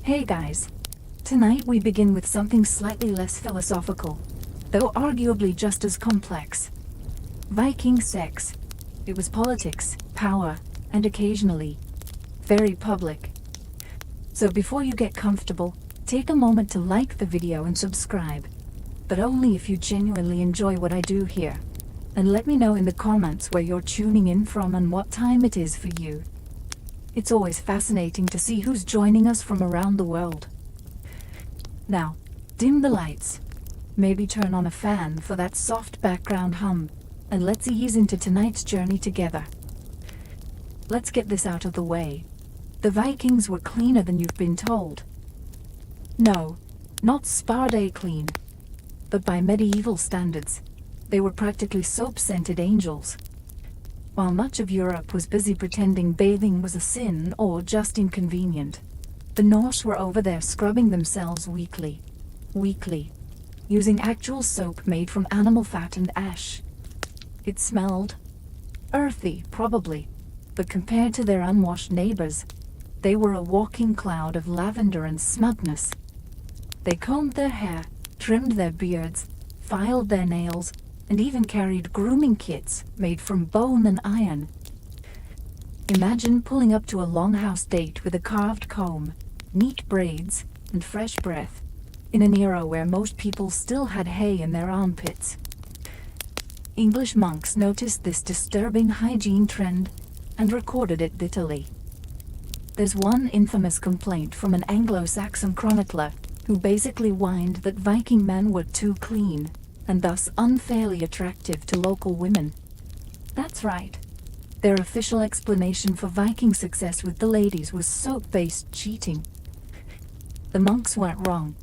Hey guys! Tonight we begin with something slightly less philosophical, though arguably just as complex. Viking sex. It was politics, power, and occasionally, very public. So before you get comfortable, take a moment to like the video and subscribe. But only if you genuinely enjoy what I do here. And let me know in the comments where you're tuning in from and what time it is for you. It's always fascinating to see who's joining us from around the world. Now, dim the lights. Maybe turn on a fan for that soft background hum, and let's ease into tonight's journey together. Let's get this out of the way. The Vikings were cleaner than you've been told. No, not spa day clean. But by medieval standards, they were practically soap-scented angels. While much of Europe was busy pretending bathing was a sin or just inconvenient, the Norse were over there scrubbing themselves weekly, using actual soap made from animal fat and ash. It smelled earthy, probably, but compared to their unwashed neighbors, they were a walking cloud of lavender and smugness. They combed their hair, trimmed their beards, filed their nails, and even carried grooming kits made from bone and iron. Imagine pulling up to a longhouse date with a carved comb, neat braids, and fresh breath, in an era where most people still had hay in their armpits. English monks noticed this disturbing hygiene trend and recorded it bitterly. There's one infamous complaint from an Anglo-Saxon chronicler who basically whined that Viking men were too clean, and thus unfairly attractive to local women. That's right. Their official explanation for Viking success with the ladies was soap-based cheating. The monks weren't wrong.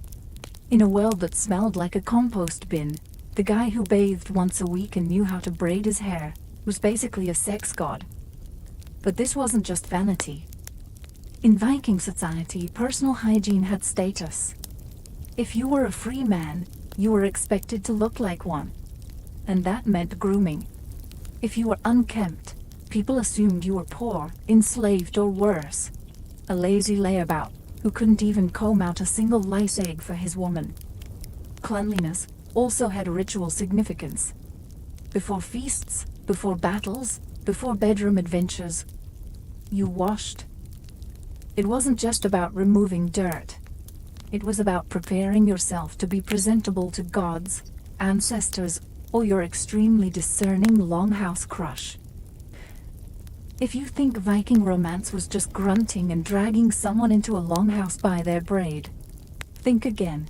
In a world that smelled like a compost bin, the guy who bathed once a week and knew how to braid his hair was basically a sex god. But this wasn't just vanity. In Viking society, personal hygiene had status. If you were a free man, you were expected to look like one. And that meant grooming. If you were unkempt, people assumed you were poor, enslaved, or worse. A lazy layabout who couldn't even comb out a single lice egg for his woman. Cleanliness also had ritual significance. Before feasts, before battles, before bedroom adventures, you washed. It wasn't just about removing dirt. It was about preparing yourself to be presentable to gods, ancestors, or your extremely discerning longhouse crush. If you think Viking romance was just grunting and dragging someone into a longhouse by their braid, think again.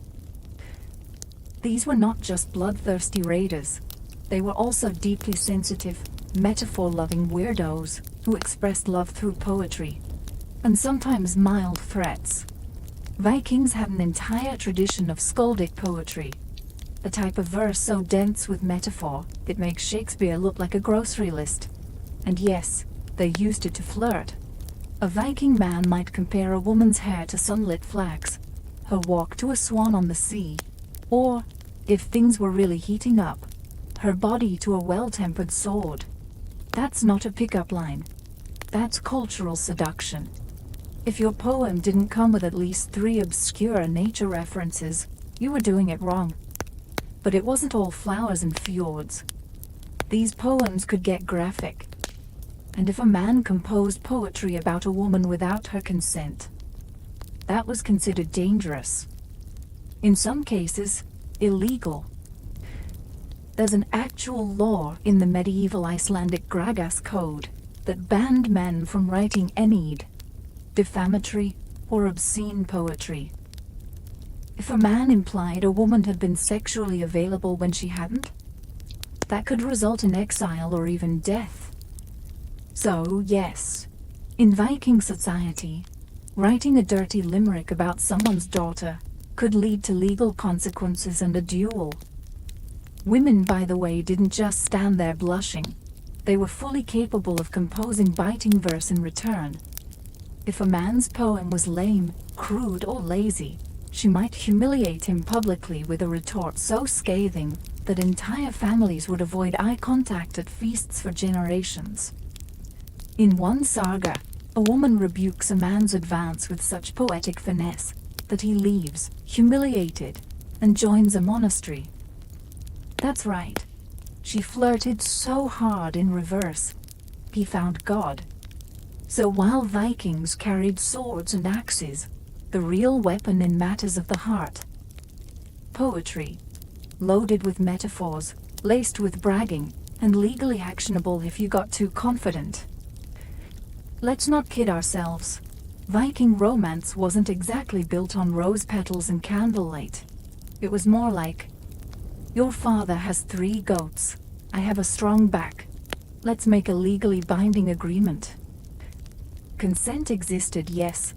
These were not just bloodthirsty raiders. They were also deeply sensitive, metaphor-loving weirdos who expressed love through poetry, and sometimes mild threats. Vikings had an entire tradition of skaldic poetry, a type of verse so dense with metaphor it makes Shakespeare look like a grocery list. And yes, they used it to flirt. A Viking man might compare a woman's hair to sunlit flax, her walk to a swan on the sea, or, if things were really heating up, her body to a well-tempered sword. That's not a pickup line. That's cultural seduction. If your poem didn't come with at least 3 obscure nature references, you were doing it wrong. But it wasn't all flowers and fjords. These poems could get graphic. And if a man composed poetry about a woman without her consent, that was considered dangerous. In some cases, illegal. There's an actual law in the medieval Icelandic Gragas Code that banned men from writing any defamatory or obscene poetry. If a man implied a woman had been sexually available when she hadn't, that could result in exile or even death. So, yes, in Viking society, writing a dirty limerick about someone's daughter could lead to legal consequences and a duel. Women, by the way, didn't just stand there blushing. They were fully capable of composing biting verse in return. If a man's poem was lame, crude, or lazy, she might humiliate him publicly with a retort so scathing that entire families would avoid eye contact at feasts for generations. In one saga, A woman rebukes a man's advance with such poetic finesse that he leaves, humiliated, and joins a monastery. That's right. She flirted so hard in reverse, he found God. So while Vikings carried swords and axes, the real weapon in matters of the heart, poetry, loaded with metaphors, laced with bragging, and legally actionable if you got too confident. Let's not kid ourselves. Viking romance wasn't exactly built on rose petals and candlelight. It was more like, your father has 3 goats. I have a strong back. Let's make a legally binding agreement. Consent existed, yes,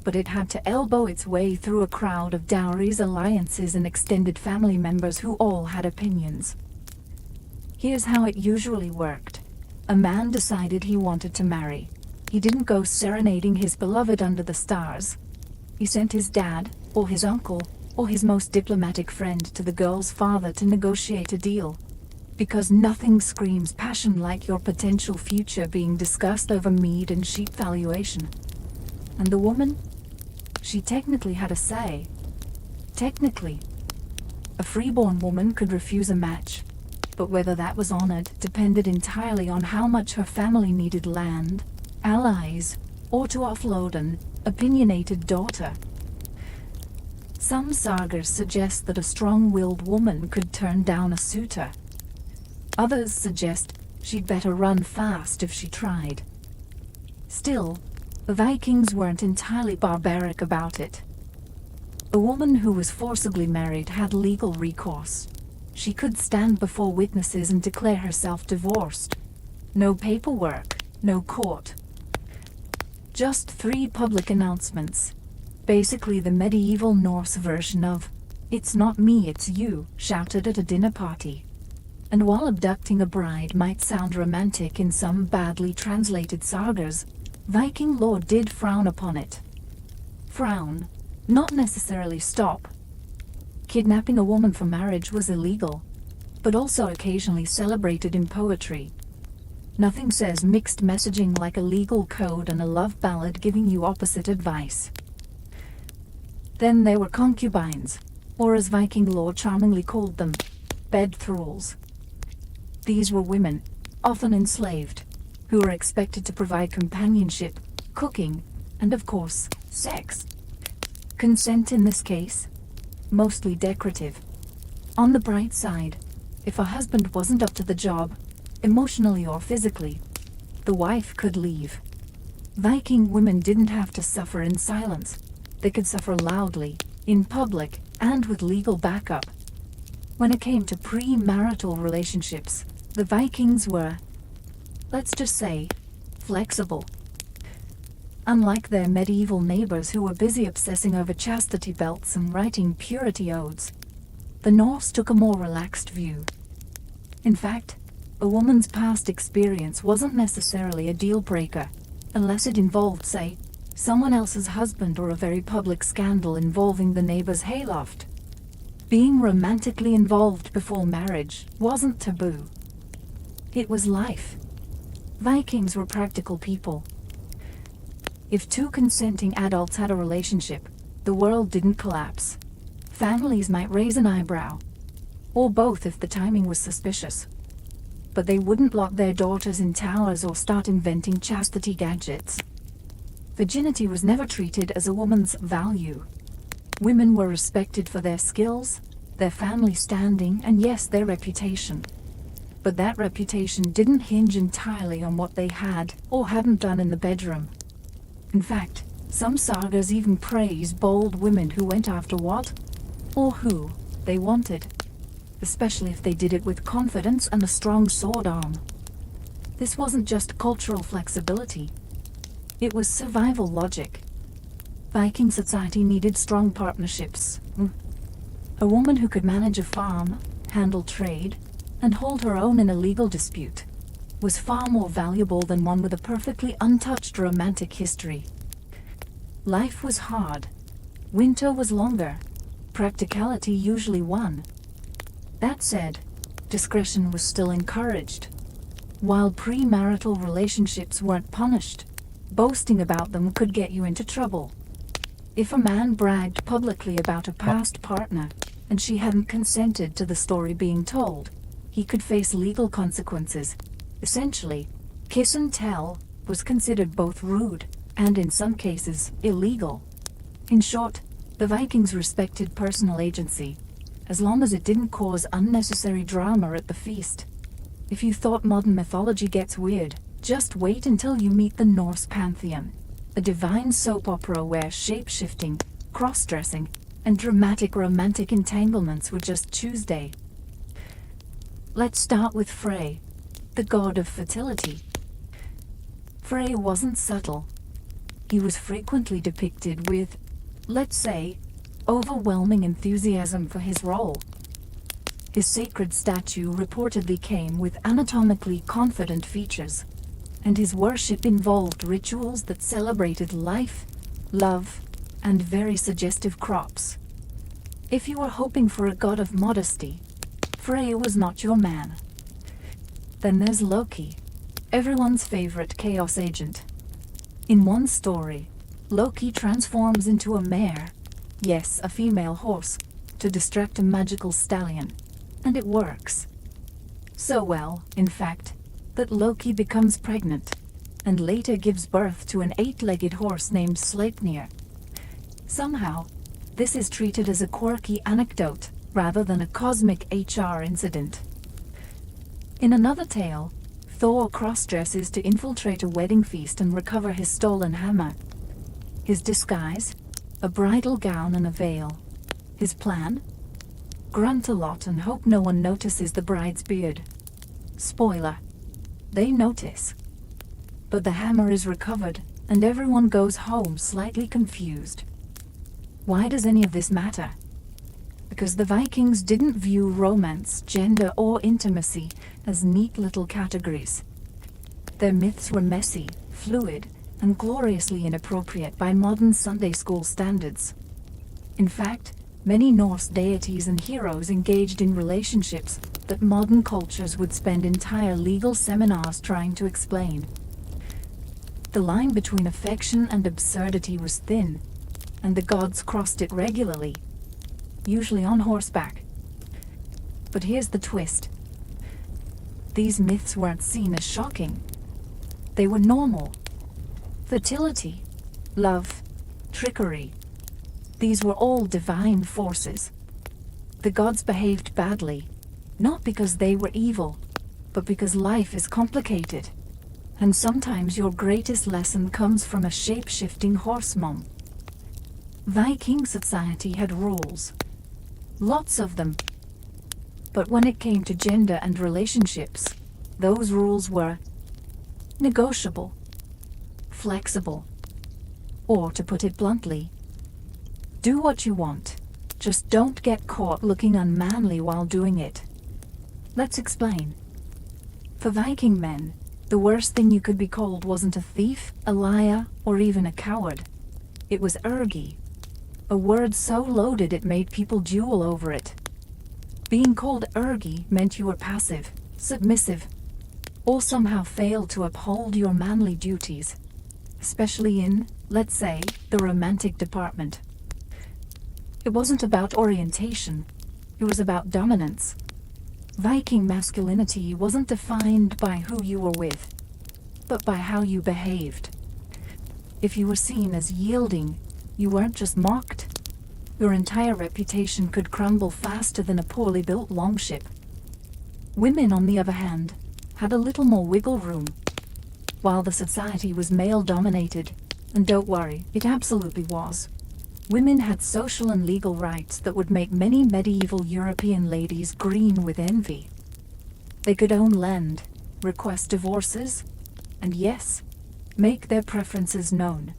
but it had to elbow its way through a crowd of dowries, alliances, and extended family members who all had opinions. Here's how it usually worked. A man decided he wanted to marry. He didn't go serenading his beloved under the stars. He sent his dad, or his uncle, or his most diplomatic friend to the girl's father to negotiate a deal. Because nothing screams passion like your potential future being discussed over mead and sheep valuation. And the woman? She technically had a say. Technically. A freeborn woman could refuse a match, but whether that was honored depended entirely on how much her family needed land, allies, or to offload an opinionated daughter. Some sagas suggest that a strong-willed woman could turn down a suitor. Others suggest she'd better run fast if she tried. Still, the Vikings weren't entirely barbaric about it. A woman who was forcibly married had legal recourse. She could stand before witnesses and declare herself divorced. No paperwork, no court. Just 3 public announcements. Basically the medieval Norse version of, "It's not me, it's you," shouted at a dinner party. And while abducting a bride might sound romantic in some badly translated sagas, Viking law did frown upon it. Frown, not necessarily stop. Kidnapping a woman for marriage was illegal, but also occasionally celebrated in poetry. Nothing says mixed messaging like a legal code and a love ballad giving you opposite advice. Then there were concubines, or as Viking law charmingly called them, bed thralls. These were women, often enslaved, who were expected to provide companionship, cooking, and of course, sex. Consent in this case, mostly decorative. On the bright side, if a husband wasn't up to the job, emotionally or physically, the wife could leave. Viking women didn't have to suffer in silence. They could suffer loudly, in public, and with legal backup. When it came to premarital relationships, the Vikings were, let's just say, flexible. Unlike their medieval neighbors who were busy obsessing over chastity belts and writing purity odes, the Norse took a more relaxed view. In fact, a woman's past experience wasn't necessarily a deal breaker, unless it involved, say, someone else's husband or a very public scandal involving the neighbor's hayloft. Being romantically involved before marriage wasn't taboo. It was life. Vikings were practical people. If 2 consenting adults had a relationship, the world didn't collapse. Families might raise an eyebrow, or both if the timing was suspicious. But they wouldn't lock their daughters in towers or start inventing chastity gadgets. Virginity was never treated as a woman's value. Women were respected for their skills, their family standing, and yes, their reputation. But that reputation didn't hinge entirely on what they had or hadn't done in the bedroom. In fact, some sagas even praise bold women who went after what, or who, they wanted, especially if they did it with confidence and a strong sword arm. This wasn't just cultural flexibility. It was survival logic. Viking society needed strong partnerships. A woman who could manage a farm, handle trade, and hold her own in a legal dispute was far more valuable than one with a perfectly untouched romantic history. Life was hard. Winter was longer. Practicality usually won. That said, discretion was still encouraged. While premarital relationships weren't punished, Boasting about them could get you into trouble. If a man bragged publicly about a past partner, and she hadn't consented to the story being told, he could face legal consequences. Essentially, kiss and tell was considered both rude and, in some cases, illegal. In short, the Vikings respected personal agency, as long as it didn't cause unnecessary drama at the feast. If you thought modern mythology gets weird, just wait until you meet the Norse pantheon, a divine soap opera where shape-shifting, cross-dressing, and dramatic romantic entanglements were just Tuesday. Let's start with Frey, the god of fertility. Frey wasn't subtle. He was frequently depicted with, let's say, overwhelming enthusiasm for his role. His sacred statue reportedly came with anatomically confident features, and his worship involved rituals that celebrated life, love, and very suggestive crops. If you were hoping for a god of modesty, Frey was not your man. Then there's Loki, everyone's favorite chaos agent. In one story, Loki transforms into a mare, yes, a female horse, to distract a magical stallion, and it works. So well, in fact, that Loki becomes pregnant, and later gives birth to an 8-legged horse named Sleipnir. Somehow, this is treated as a quirky anecdote rather than a cosmic HR incident. In another tale, Thor cross-dresses to infiltrate a wedding feast and recover his stolen hammer. His disguise? A bridal gown and a veil. His plan? Grunt a lot and hope no one notices the bride's beard. Spoiler: they notice. But the hammer is recovered, and everyone goes home slightly confused. Why does any of this matter? Because the Vikings didn't view romance, gender, or intimacy as neat little categories. Their myths were messy, fluid, and gloriously inappropriate by modern Sunday school standards. In fact, many Norse deities and heroes engaged in relationships that modern cultures would spend entire legal seminars trying to explain. The line between affection and absurdity was thin, and the gods crossed it regularly, usually on horseback. But here's the twist. These myths weren't seen as shocking. They were normal. Fertility, love, trickery. These were all divine forces. The gods behaved badly, not because they were evil, but because life is complicated. And sometimes your greatest lesson comes from a shape-shifting horse mom. Viking society had rules. Lots of them. But when it came to gender and relationships, those rules were negotiable, flexible, or, to put it bluntly, do what you want, just don't get caught looking unmanly while doing it. Let's explain. For Viking men, the worst thing you could be called wasn't a thief, a liar, or even a coward. It was ergi, a word so loaded it made people duel over it. Being called ergi meant you were passive, submissive, or somehow failed to uphold your manly duties, especially in, let's say, the romantic department. It wasn't about orientation, it was about dominance. Viking masculinity wasn't defined by who you were with, but by how you behaved. If you were seen as yielding, you weren't just mocked. Your entire reputation could crumble faster than a poorly built longship. Women, on the other hand, had a little more wiggle room. While the society was male-dominated, and don't worry, it absolutely was, women had social and legal rights that would make many medieval European ladies green with envy. They could own land, request divorces, and yes, make their preferences known.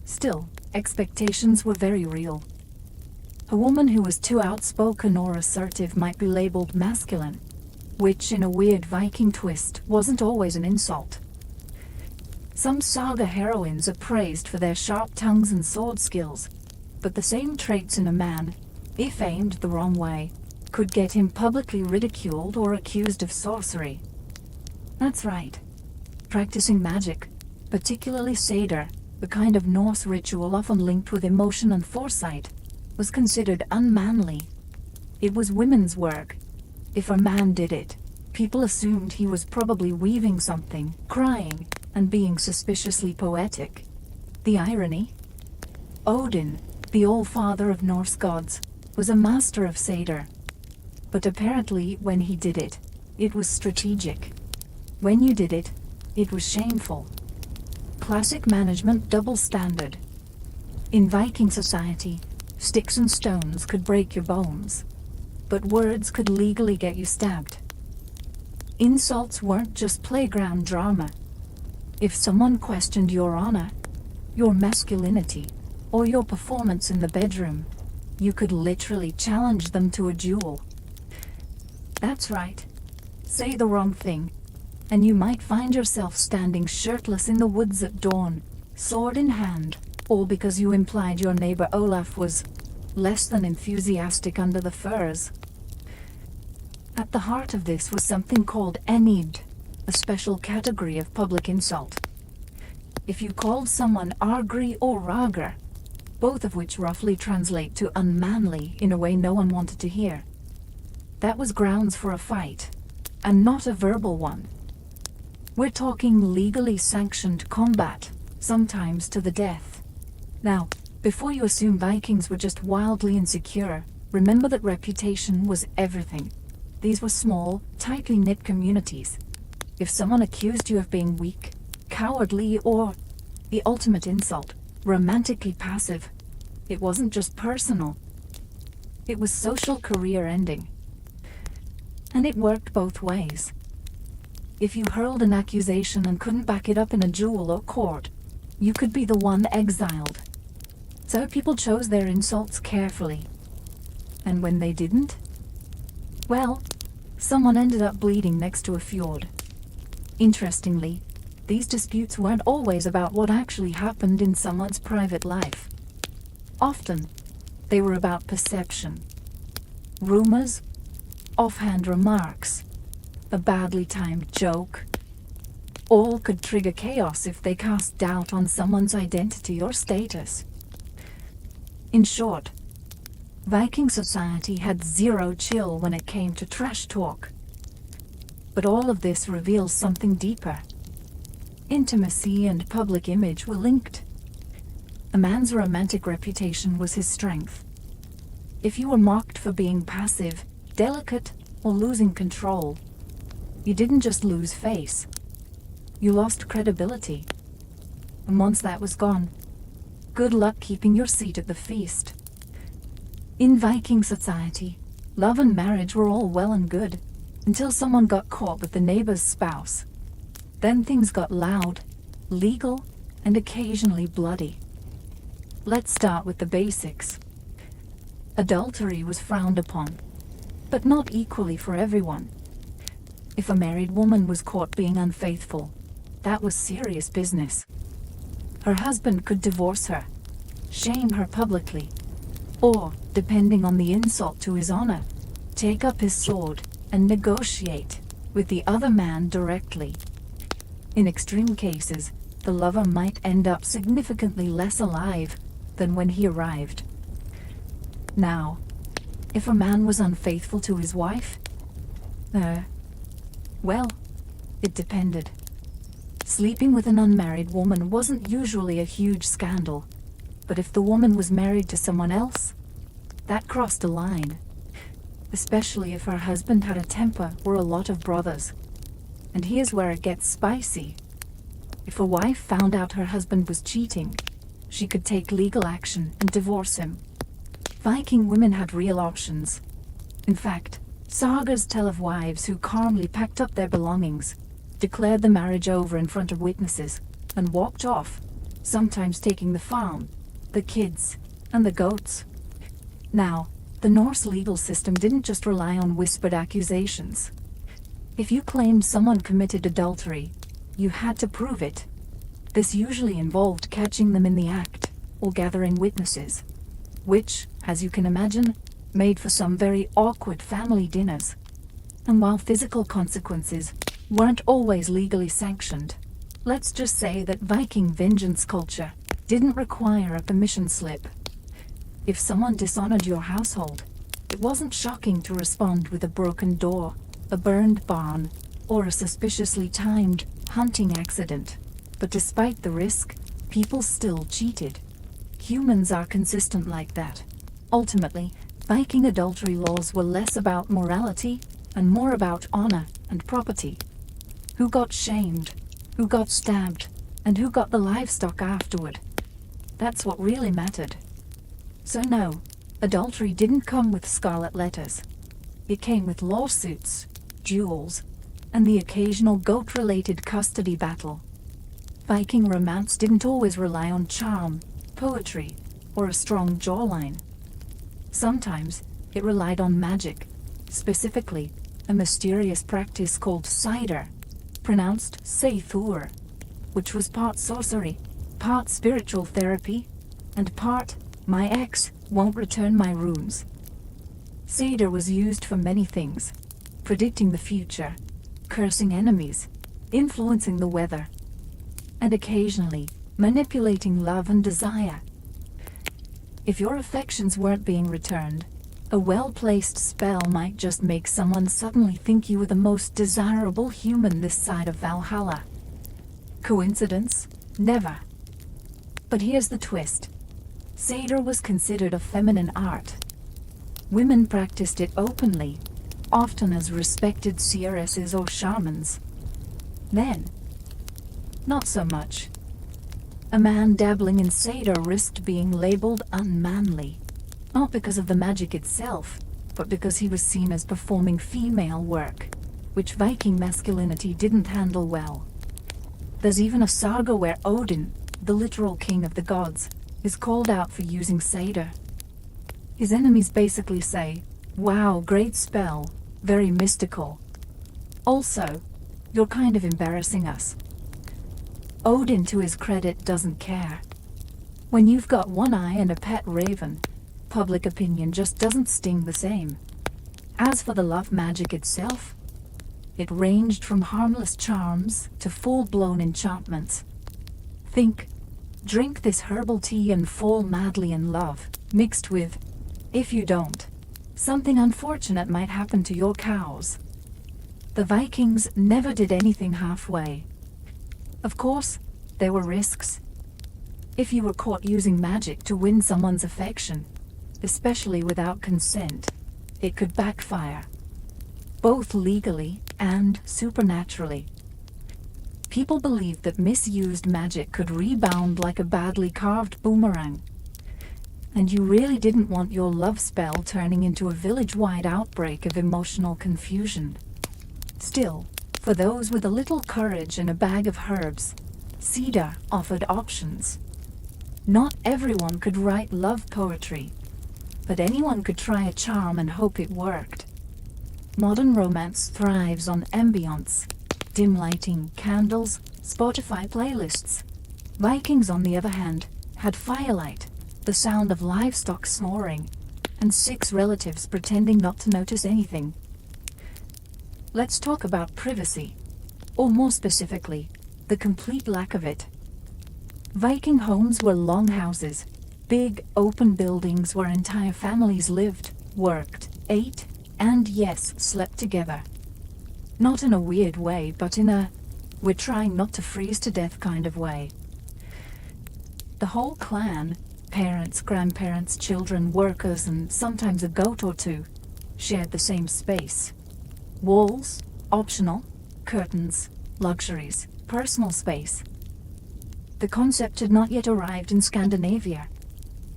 Still, expectations were very real. A woman who was too outspoken or assertive might be labeled masculine, which, in a weird Viking twist, wasn't always an insult. Some saga heroines are praised for their sharp tongues and sword skills, but the same traits in a man, if aimed the wrong way, could get him publicly ridiculed or accused of sorcery. That's right, practicing magic, Particularly Seder, the kind of Norse ritual often linked with emotion and foresight, was considered unmanly. It was women's work. If a man did it, people assumed he was probably weaving something, crying, and being suspiciously poetic. The irony? Odin, the all-father of Norse gods, was a master of Seder. But apparently when he did it, it was strategic. When you did it, it was shameful. Classic management double standard. In Viking society, sticks and stones could break your bones, but words could legally get you stabbed. Insults weren't just playground drama. If someone questioned your honor, your masculinity, or your performance in the bedroom, you could literally challenge them to a duel. That's right. Say the wrong thing, and you might find yourself standing shirtless in the woods at dawn, sword in hand, all because you implied your neighbor Olaf was less than enthusiastic under the firs. At the heart of this was something called enid, a special category of public insult. If you called someone argry or rager, both of which roughly translate to unmanly in a way no one wanted to hear, that was grounds for a fight, and not a verbal one. We're talking legally sanctioned combat, sometimes to the death. Now, before you assume Vikings were just wildly insecure, remember that reputation was everything. These were small, tightly knit communities. If someone accused you of being weak, cowardly, or, the ultimate insult, romantically passive, it wasn't just personal. It was social career ending. And it worked both ways. If you hurled an accusation and couldn't back it up in a duel or court, you could be the one exiled. So people chose their insults carefully. And when they didn't, well, someone ended up bleeding next to a fjord. Interestingly, these disputes weren't always about what actually happened in someone's private life. Often, they were about perception. Rumors, offhand remarks, a badly timed joke. All could trigger chaos if they cast doubt on someone's identity or status. In short, Viking society had zero chill when it came to trash talk. But all of this reveals something deeper. Intimacy and public image were linked. A man's romantic reputation was his strength. If you were mocked for being passive, delicate, or losing control, you didn't just lose face. You lost credibility. And once that was gone, good luck keeping your seat at the feast. In Viking society, love and marriage were all well and good, until someone got caught with the neighbor's spouse. Then things got loud, legal, and occasionally bloody. Let's start with the basics. Adultery was frowned upon, but not equally for everyone. If a married woman was caught being unfaithful, that was serious business. Her husband could divorce her, shame her publicly, or, depending on the insult to his honor, take up his sword and negotiate with the other man directly. In extreme cases, the lover might end up significantly less alive than when he arrived. Now, if a man was unfaithful to his wife, well, it depended. Sleeping with an unmarried woman wasn't usually a huge scandal, but if the woman was married to someone else, that crossed a line. Especially if her husband had a temper or a lot of brothers. And here's where it gets spicy. If a wife found out her husband was cheating, she could take legal action and divorce him. Viking women had real options. In fact, sagas tell of wives who calmly packed up their belongings, declared the marriage over in front of witnesses, and walked off, sometimes taking the farm, the kids, and the goats. Now, the Norse legal system didn't just rely on whispered accusations. If you claimed someone committed adultery, you had to prove it. This usually involved catching them in the act, or gathering witnesses, which, as you can imagine, made for some very awkward family dinners. And while physical consequences weren't always legally sanctioned, Let's just say that Viking vengeance culture didn't require a permission slip. If someone dishonored your household, it wasn't shocking to respond with a broken door, a burned barn, or a suspiciously timed hunting accident. But despite the risk, people still cheated. Humans are consistent like that. Ultimately, Viking adultery laws were less about morality and more about honor and property. Who got shamed, who got stabbed, and who got the livestock afterward. That's what really mattered. So no, adultery didn't come with scarlet letters. It came with lawsuits, duels, and the occasional goat-related custody battle. Viking romance didn't always rely on charm, poetry, or a strong jawline. Sometimes it relied on magic, specifically a mysterious practice called cider, pronounced seithur, which was part sorcery, part spiritual therapy, and part my ex won't return my runes. Cider was used for many things: predicting the future, cursing enemies, influencing the weather, and occasionally manipulating love and desire. If your affections weren't being returned, a well-placed spell might just make someone suddenly think you were the most desirable human this side of Valhalla. Coincidence? Never. But here's the twist. Cider was considered a feminine art. Women practiced it openly, often as respected seeresses or shamans. Men, not so much. A man dabbling in cider risked being labeled unmanly, not because of the magic itself, but because he was seen as performing female work, which Viking masculinity didn't handle well. There's even a saga where Odin, the literal king of the gods, is called out for using cider. His enemies basically say, "Wow, great spell, very mystical. Also, you're kind of embarrassing us." Odin, to his credit, doesn't care. When you've got one eye and a pet raven, public opinion just doesn't sting the same. As for the love magic itself, it ranged from harmless charms to full-blown enchantments. Think, drink this herbal tea and fall madly in love, mixed with, if you don't, something unfortunate might happen to your cows. The Vikings never did anything halfway. Of course, there were risks. If you were caught using magic to win someone's affection, especially without consent, it could backfire, both legally and supernaturally. People believed that misused magic could rebound like a badly carved boomerang. And you really didn't want your love spell turning into a village-wide outbreak of emotional confusion. Still, for those with a little courage and a bag of herbs, cider offered options. Not everyone could write love poetry, but anyone could try a charm and hope it worked. Modern romance thrives on ambience, dim lighting, candles, Spotify playlists. Vikings, on the other hand, had firelight, the sound of livestock snoring, and 6 relatives pretending not to notice anything. Let's talk about privacy, or more specifically, the complete lack of it. Viking homes were longhouses, big open buildings where entire families lived, worked, ate, and yes, slept together. Not in a weird way, but in a we're trying not to freeze to death kind of way. The whole clan, parents, grandparents, children, workers, and sometimes a goat or two, shared the same space. Walls, optional, curtains, luxuries, personal space. The concept had not yet arrived in Scandinavia.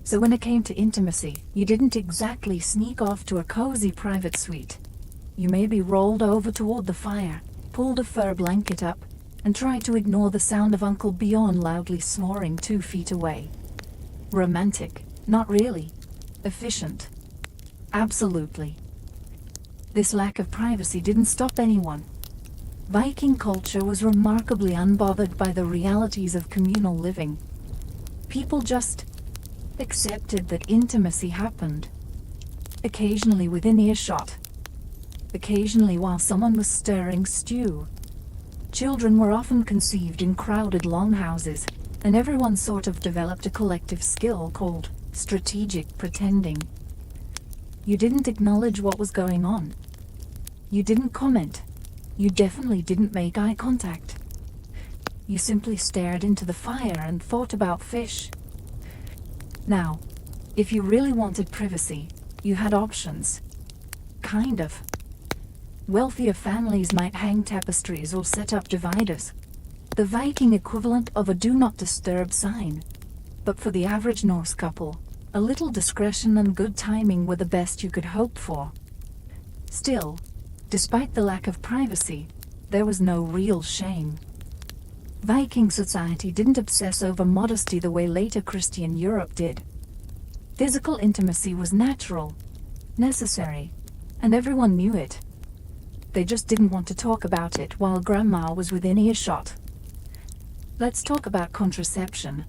So when it came to intimacy, you didn't exactly sneak off to a cozy private suite. You maybe rolled over toward the fire, pulled a fur blanket up, and tried to ignore the sound of Uncle Bjorn loudly snoring 2 feet away. Romantic? Not really. Efficient? Absolutely. This lack of privacy didn't stop anyone. Viking culture was remarkably unbothered by the realities of communal living. People just accepted that intimacy happened. Occasionally within earshot. Occasionally while someone was stirring stew. Children were often conceived in crowded longhouses, and everyone sort of developed a collective skill called strategic pretending. You didn't acknowledge what was going on. You didn't comment. You definitely didn't make eye contact. You simply stared into the fire and thought about fish. Now, if you really wanted privacy, you had options. Kind of. Wealthier families might hang tapestries or set up dividers, the Viking equivalent of a do not disturb sign. But for the average Norse couple, a little discretion and good timing were the best you could hope for. Still, despite the lack of privacy, there was no real shame. Viking society didn't obsess over modesty the way later Christian Europe did. Physical intimacy was natural, necessary, and everyone knew it. They just didn't want to talk about it while Grandma was within earshot. Let's talk about contraception,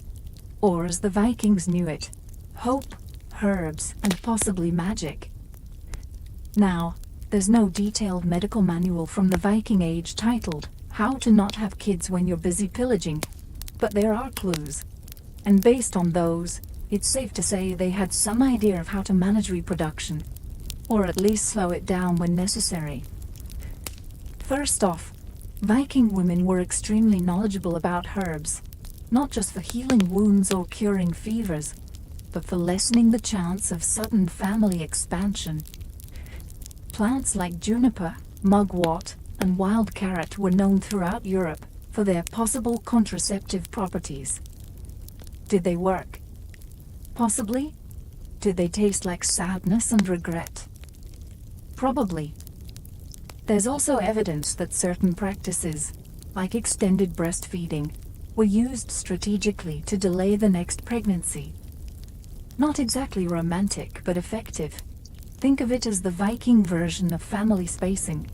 or as the Vikings knew it, hope, herbs, and possibly magic. Now, there's no detailed medical manual from the Viking Age titled, How to Not Have Kids When You're Busy Pillaging, but there are clues. And based on those, it's safe to say they had some idea of how to manage reproduction, or at least slow it down when necessary. First off, Viking women were extremely knowledgeable about herbs, not just for healing wounds or curing fevers, but for lessening the chance of sudden family expansion. Plants like juniper, mugwort, and wild carrot were known throughout Europe for their possible contraceptive properties. Did they work? Possibly. Did they taste like sadness and regret? Probably. There's also evidence that certain practices, like extended breastfeeding, were used strategically to delay the next pregnancy. Not exactly romantic, but effective. Think of it as the Viking version of family spacing,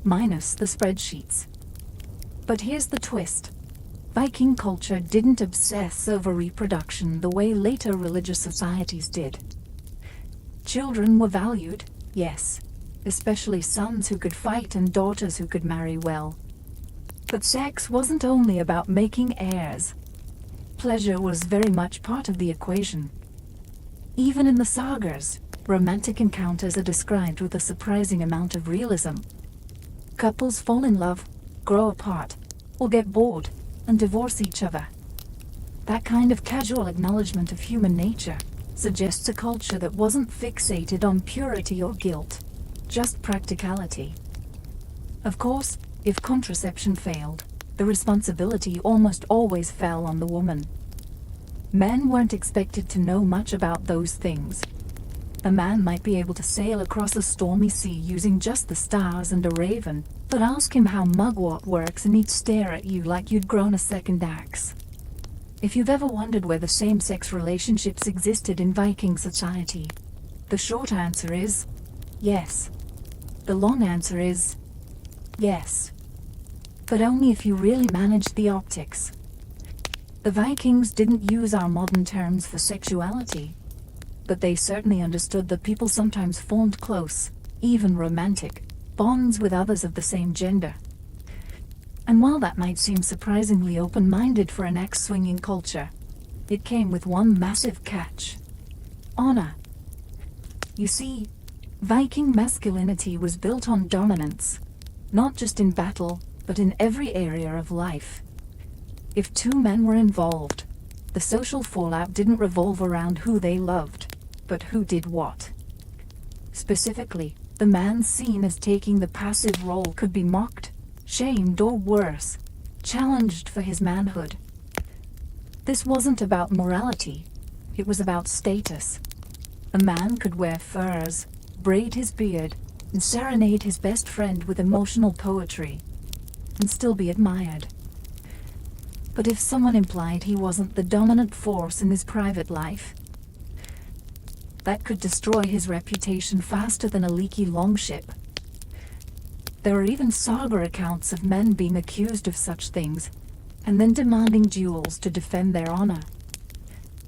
minus the spreadsheets. But here's the twist. Viking culture didn't obsess over reproduction the way later religious societies did. Children were valued, yes, especially sons who could fight and daughters who could marry well. But sex wasn't only about making heirs. Pleasure was very much part of the equation. Even in the sagas, romantic encounters are described with a surprising amount of realism. Couples fall in love, grow apart, or get bored, and divorce each other. That kind of casual acknowledgement of human nature suggests a culture that wasn't fixated on purity or guilt, just practicality. Of course, if contraception failed, the responsibility almost always fell on the woman. Men weren't expected to know much about those things. A man might be able to sail across a stormy sea using just the stars and a raven, but ask him how mugwort works and he'd stare at you like you'd grown a second axe. If you've ever wondered whether same-sex relationships existed in Viking society, the short answer is yes. The long answer is yes. But only if you really managed the optics. The Vikings didn't use our modern terms for sexuality, but they certainly understood that people sometimes formed close, even romantic, bonds with others of the same gender. And while that might seem surprisingly open-minded for an axe-swinging culture, it came with one massive catch: honor. You see, Viking masculinity was built on dominance, not just in battle, but in every area of life. If two men were involved, the social fallout didn't revolve around who they loved, but who did what. Specifically, the man seen as taking the passive role could be mocked, shamed, or worse, challenged for his manhood. This wasn't about morality, it was about status. A man could wear furs, braid his beard, and serenade his best friend with emotional poetry, and still be admired. But if someone implied he wasn't the dominant force in his private life, that could destroy his reputation faster than a leaky longship. There are even saga accounts of men being accused of such things, and then demanding duels to defend their honor.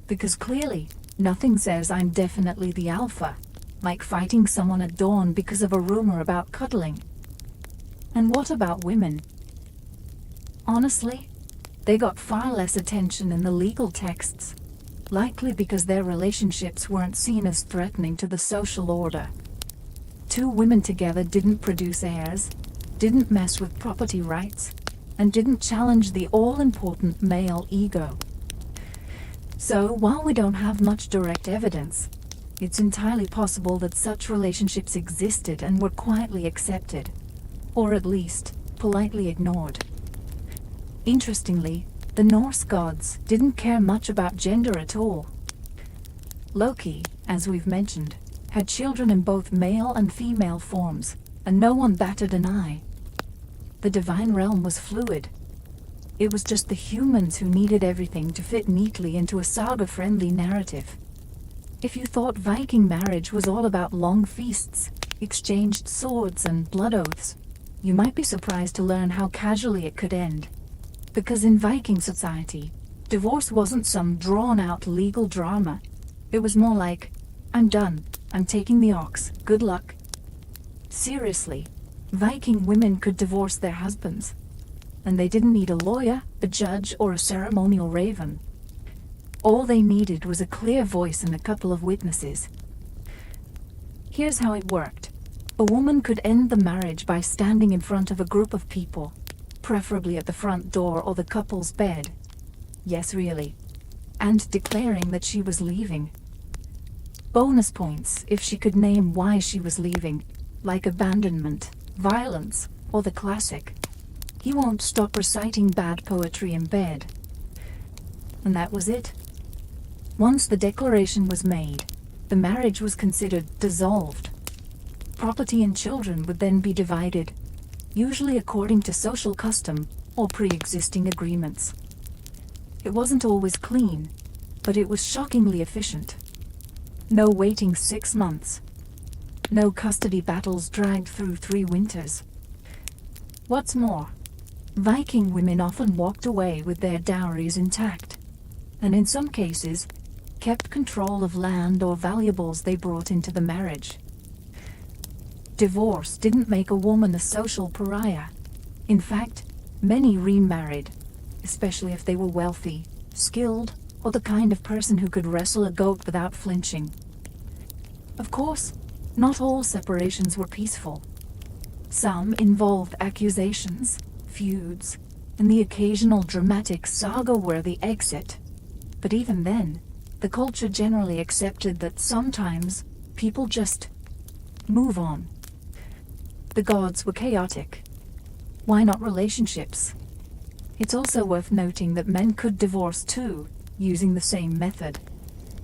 Because clearly, nothing says I'm definitely the alpha, like fighting someone at dawn because of a rumor about cuddling. And what about women? Honestly, they got far less attention in the legal texts, likely because their relationships weren't seen as threatening to the social order. Two women together didn't produce heirs, didn't mess with property rights, and didn't challenge the all-important male ego. So, while we don't have much direct evidence, it's entirely possible that such relationships existed and were quietly accepted, or at least, politely ignored. Interestingly, the Norse gods didn't care much about gender at all. Loki, as we've mentioned, had children in both male and female forms, and no one batted an eye. The divine realm was fluid. It was just the humans who needed everything to fit neatly into a saga-friendly narrative. If you thought Viking marriage was all about long feasts, exchanged swords and blood oaths, you might be surprised to learn how casually it could end. Because in Viking society, divorce wasn't some drawn-out legal drama. It was more like, I'm done, I'm taking the ox, good luck. Seriously, Viking women could divorce their husbands, and they didn't need a lawyer, a judge, or a ceremonial raven. All they needed was a clear voice and a couple of witnesses. Here's how it worked. A woman could end the marriage by standing in front of a group of people, preferably at the front door or the couple's bed. Yes, really. And declaring that she was leaving. Bonus points if she could name why she was leaving, like abandonment, violence, or the classic, "He won't stop reciting bad poetry in bed." And that was it. Once the declaration was made, the marriage was considered dissolved. Property and children would then be divided, usually according to social custom or pre-existing agreements. It wasn't always clean, but it was shockingly efficient. No waiting 6 months. No custody battles dragged through 3 winters. What's more, Viking women often walked away with their dowries intact, and in some cases, kept control of land or valuables they brought into the marriage. Divorce didn't make a woman a social pariah. In fact, many remarried, especially if they were wealthy, skilled, or the kind of person who could wrestle a goat without flinching. Of course, not all separations were peaceful. Some involved accusations, feuds, and the occasional dramatic saga-worthy exit. But even then, the culture generally accepted that sometimes people just move on. The gods were chaotic. Why not relationships? It's also worth noting that men could divorce too, using the same method,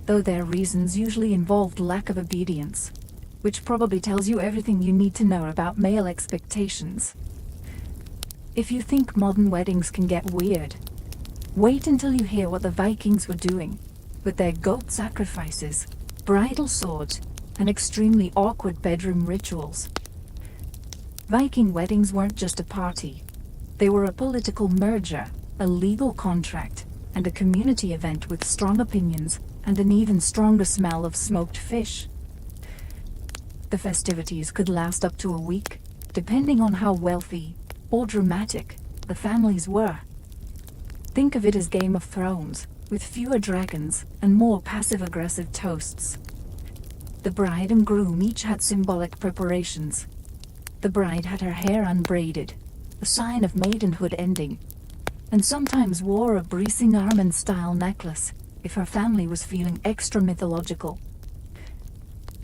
though their reasons usually involved lack of obedience, which probably tells you everything you need to know about male expectations. If you think modern weddings can get weird, wait until you hear what the Vikings were doing, with their goat sacrifices, bridal swords, and extremely awkward bedroom rituals. Viking weddings weren't just a party. They were a political merger, a legal contract, and a community event with strong opinions and an even stronger smell of smoked fish. The festivities could last up to a week, depending on how wealthy or dramatic the families were. Think of it as Game of Thrones, with fewer dragons and more passive-aggressive toasts. The bride and groom each had symbolic preparations. The bride had her hair unbraided, a sign of maidenhood ending, and sometimes wore a Breesing Armin-style necklace if her family was feeling extra mythological.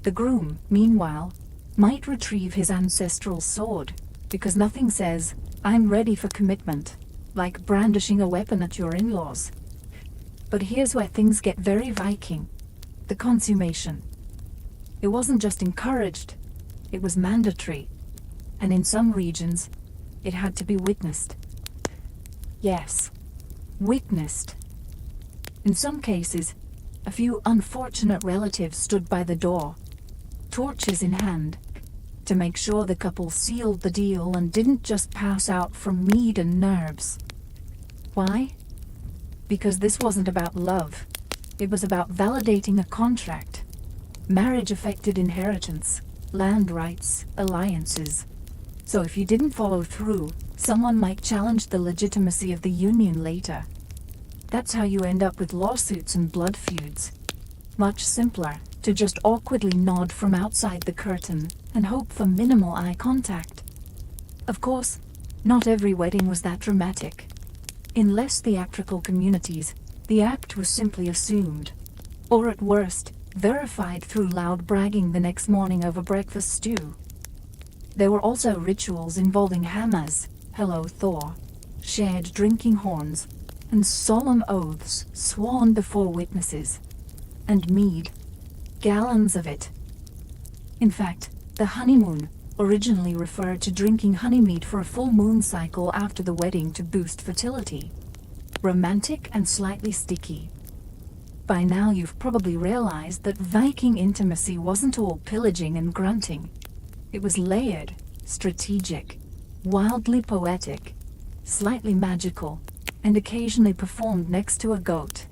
The groom, meanwhile, might retrieve his ancestral sword, because nothing says, "I'm ready for commitment," like brandishing a weapon at your in-laws. But here's where things get very Viking: the consummation. It wasn't just encouraged, it was mandatory, and in some regions, it had to be witnessed. Yes, witnessed. In some cases, a few unfortunate relatives stood by the door, torches in hand, to make sure the couple sealed the deal and didn't just pass out from mead and nerves. Why? Because this wasn't about love. It was about validating a contract. Marriage affected inheritance, land rights, alliances. So if you didn't follow through, someone might challenge the legitimacy of the union later. That's how you end up with lawsuits and blood feuds. Much simpler to just awkwardly nod from outside the curtain and hope for minimal eye contact. Of course, not every wedding was that dramatic. In less theatrical communities, the act was simply assumed, or at worst, verified through loud bragging the next morning over breakfast stew. There were also rituals involving hammers, hello Thor, shared drinking horns, and solemn oaths sworn before witnesses. And mead, gallons of it. In fact, the honeymoon originally referred to drinking honeymead for a full moon cycle after the wedding to boost fertility. Romantic and slightly sticky. By now you've probably realized that Viking intimacy wasn't all pillaging and grunting. It was layered, strategic, wildly poetic, slightly magical, and occasionally performed next to a goat.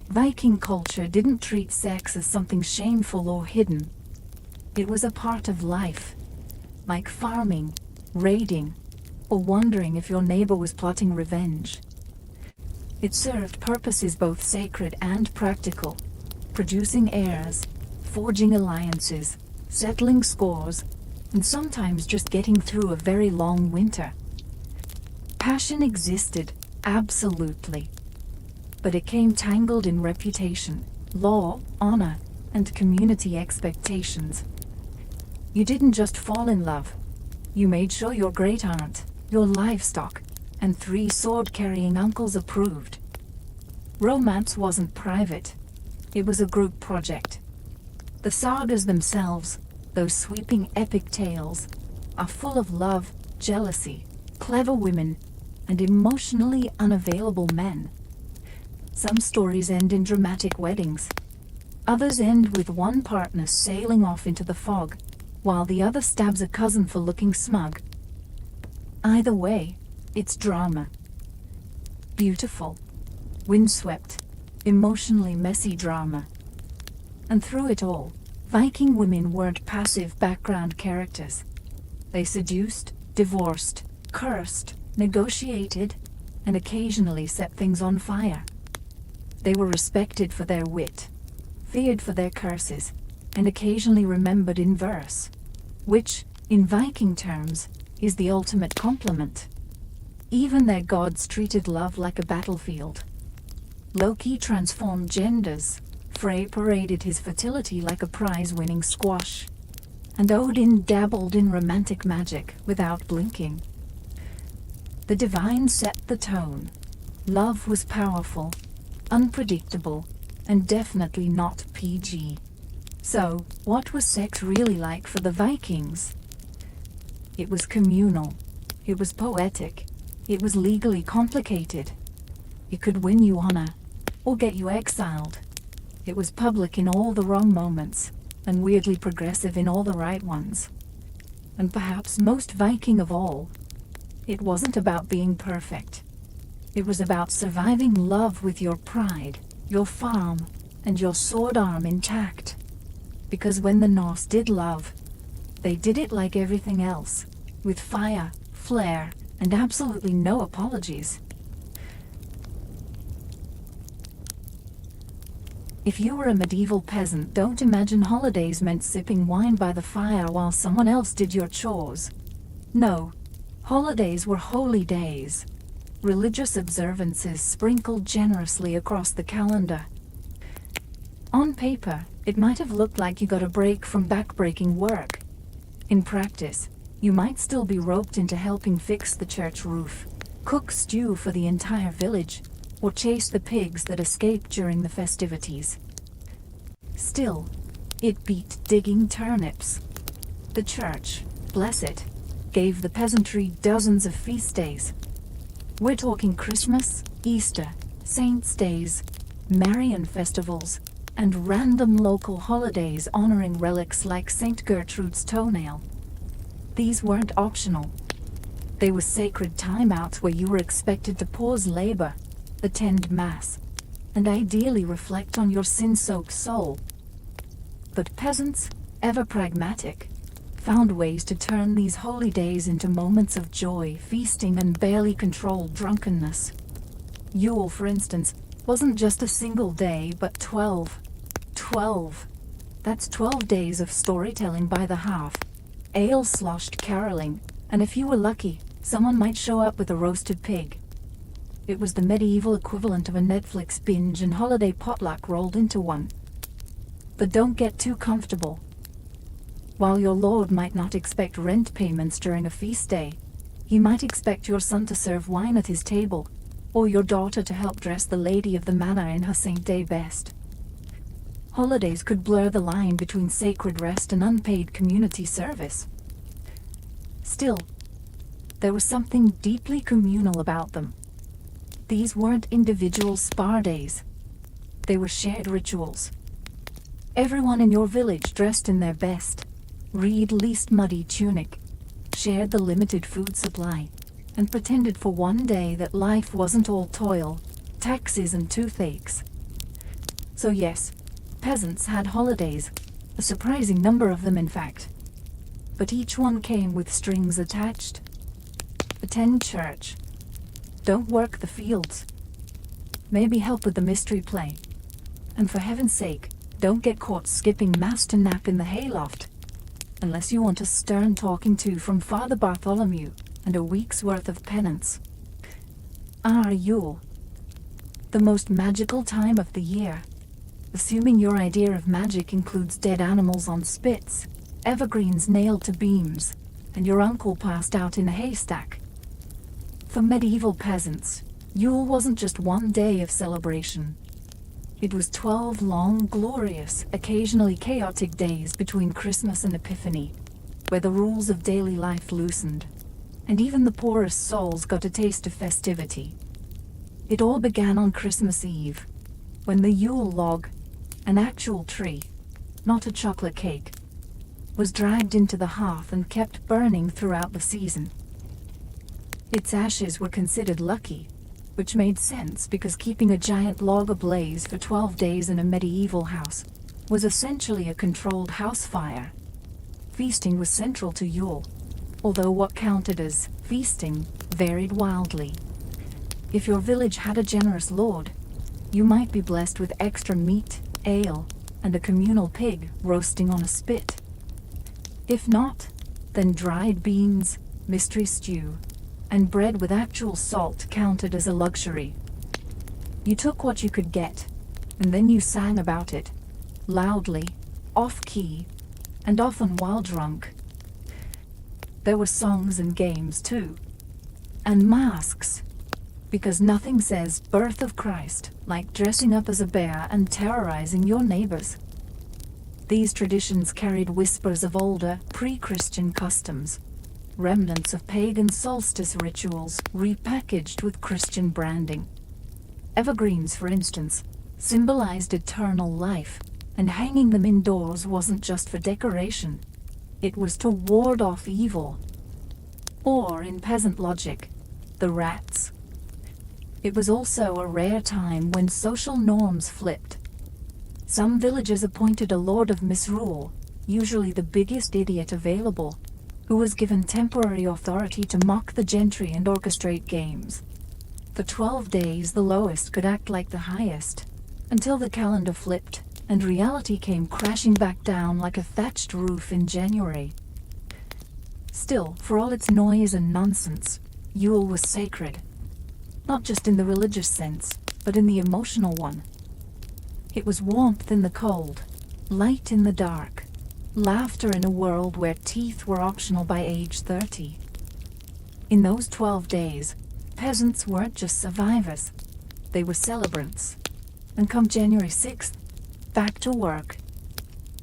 Viking culture didn't treat sex as something shameful or hidden. It was a part of life, like farming, raiding, or wondering if your neighbor was plotting revenge. It served purposes both sacred and practical, producing heirs, forging alliances, settling scores, and sometimes just getting through a very long winter. Passion existed, absolutely. But it came tangled in reputation, law, honor, and community expectations. You didn't just fall in love. You made sure your great-aunt, your livestock, and 3 sword-carrying uncles approved. Romance wasn't private. It was a group project. The sagas themselves, those sweeping epic tales, are full of love, jealousy, clever women, and emotionally unavailable men. Some stories end in dramatic weddings. Others end with one partner sailing off into the fog, while the other stabs a cousin for looking smug. Either way, it's drama. Beautiful, windswept, emotionally messy drama. And through it all, Viking women weren't passive background characters. They seduced, divorced, cursed, negotiated, and occasionally set things on fire. They were respected for their wit, feared for their curses, and occasionally remembered in verse, which, in Viking terms, is the ultimate compliment. Even their gods treated love like a battlefield. Loki transformed genders, Frey paraded his fertility like a prize-winning squash, and Odin dabbled in romantic magic without blinking. The divine set the tone. Love was powerful, unpredictable, and definitely not PG. So, what was sex really like for the Vikings? It was communal. It was poetic. It was legally complicated. It could win you honor, or get you exiled. It was public in all the wrong moments, and weirdly progressive in all the right ones. And perhaps most Viking of all, it wasn't about being perfect. It was about surviving love with your pride, your farm, and your sword arm intact. Because when the Norse did love, they did it like everything else, with fire, flair, and absolutely no apologies. If you were a medieval peasant, don't imagine holidays meant sipping wine by the fire while someone else did your chores. No, holidays were holy days. Religious observances sprinkled generously across the calendar. On paper, it might have looked like you got a break from backbreaking work. In practice, you might still be roped into helping fix the church roof, cook stew for the entire village, or chase the pigs that escaped during the festivities. Still, it beat digging turnips. The church, bless it, gave the peasantry dozens of feast days. We're talking Christmas, Easter, Saints' Days, Marian festivals, and random local holidays honoring relics like St. Gertrude's toenail. These weren't optional. They were sacred timeouts where you were expected to pause labor, attend Mass, and ideally reflect on your sin-soaked soul. But peasants, ever pragmatic, found ways to turn these holy days into moments of joy, feasting, and barely controlled drunkenness. Yule, for instance, wasn't just a single day, but 12. 12. That's 12 days of storytelling by the half, ale-sloshed caroling, and if you were lucky, someone might show up with a roasted pig. It was the medieval equivalent of a Netflix binge and holiday potluck rolled into one. But don't get too comfortable. While your lord might not expect rent payments during a feast day, he might expect your son to serve wine at his table, or your daughter to help dress the lady of the manor in her Saint Day best. Holidays could blur the line between sacred rest and unpaid community service. Still, there was something deeply communal about them. These weren't individual spa days. They were shared rituals. Everyone in your village dressed in their best, reed least muddy tunic, shared the limited food supply, and pretended for one day that life wasn't all toil, taxes, and toothaches. So yes, peasants had holidays, a surprising number of them in fact. But each one came with strings attached. Attend church. Don't work the fields. Maybe help with the mystery play. And for heaven's sake, don't get caught skipping mass to nap in the hayloft. Unless you want a stern talking to from Father Bartholomew and a week's worth of penance. Yule. The most magical time of the year. Assuming your idea of magic includes dead animals on spits, evergreens nailed to beams, and your uncle passed out in a haystack. For medieval peasants, Yule wasn't just one day of celebration. It was 12 long, glorious, occasionally chaotic days between Christmas and Epiphany, where the rules of daily life loosened, and even the poorest souls got a taste of festivity. It all began on Christmas Eve, when the Yule log, an actual tree, not a chocolate cake, was dragged into the hearth and kept burning throughout the season. Its ashes were considered lucky, which made sense because keeping a giant log ablaze for 12 days in a medieval house was essentially a controlled house fire. Feasting was central to Yule, although what counted as feasting varied wildly. If your village had a generous lord, you might be blessed with extra meat, ale, and a communal pig roasting on a spit. If not, then dried beans, mystery stew, and bread with actual salt counted as a luxury. You took what you could get, and then you sang about it, loudly, off-key, and often while drunk. There were songs and games too, and masks, because nothing says birth of Christ like dressing up as a bear and terrorizing your neighbors. These traditions carried whispers of older, pre-Christian customs, remnants of pagan solstice rituals repackaged with Christian branding. Evergreens, for instance, symbolized eternal life, and hanging them indoors wasn't just for decoration. It was to ward off evil. Or, in peasant logic, the rats. It was also a rare time when social norms flipped. Some villages appointed a lord of misrule, usually the biggest idiot available, who was given temporary authority to mock the gentry and orchestrate games. For 12 days the lowest could act like the highest, until the calendar flipped and reality came crashing back down like a thatched roof in January. Still, for all its noise and nonsense, Yule was sacred. Not just in the religious sense, but in the emotional one. It was warmth in the cold, light in the dark, laughter in a world where teeth were optional by age 30. In those 12 days, peasants weren't just survivors, they were celebrants. And come January 6th, back to work.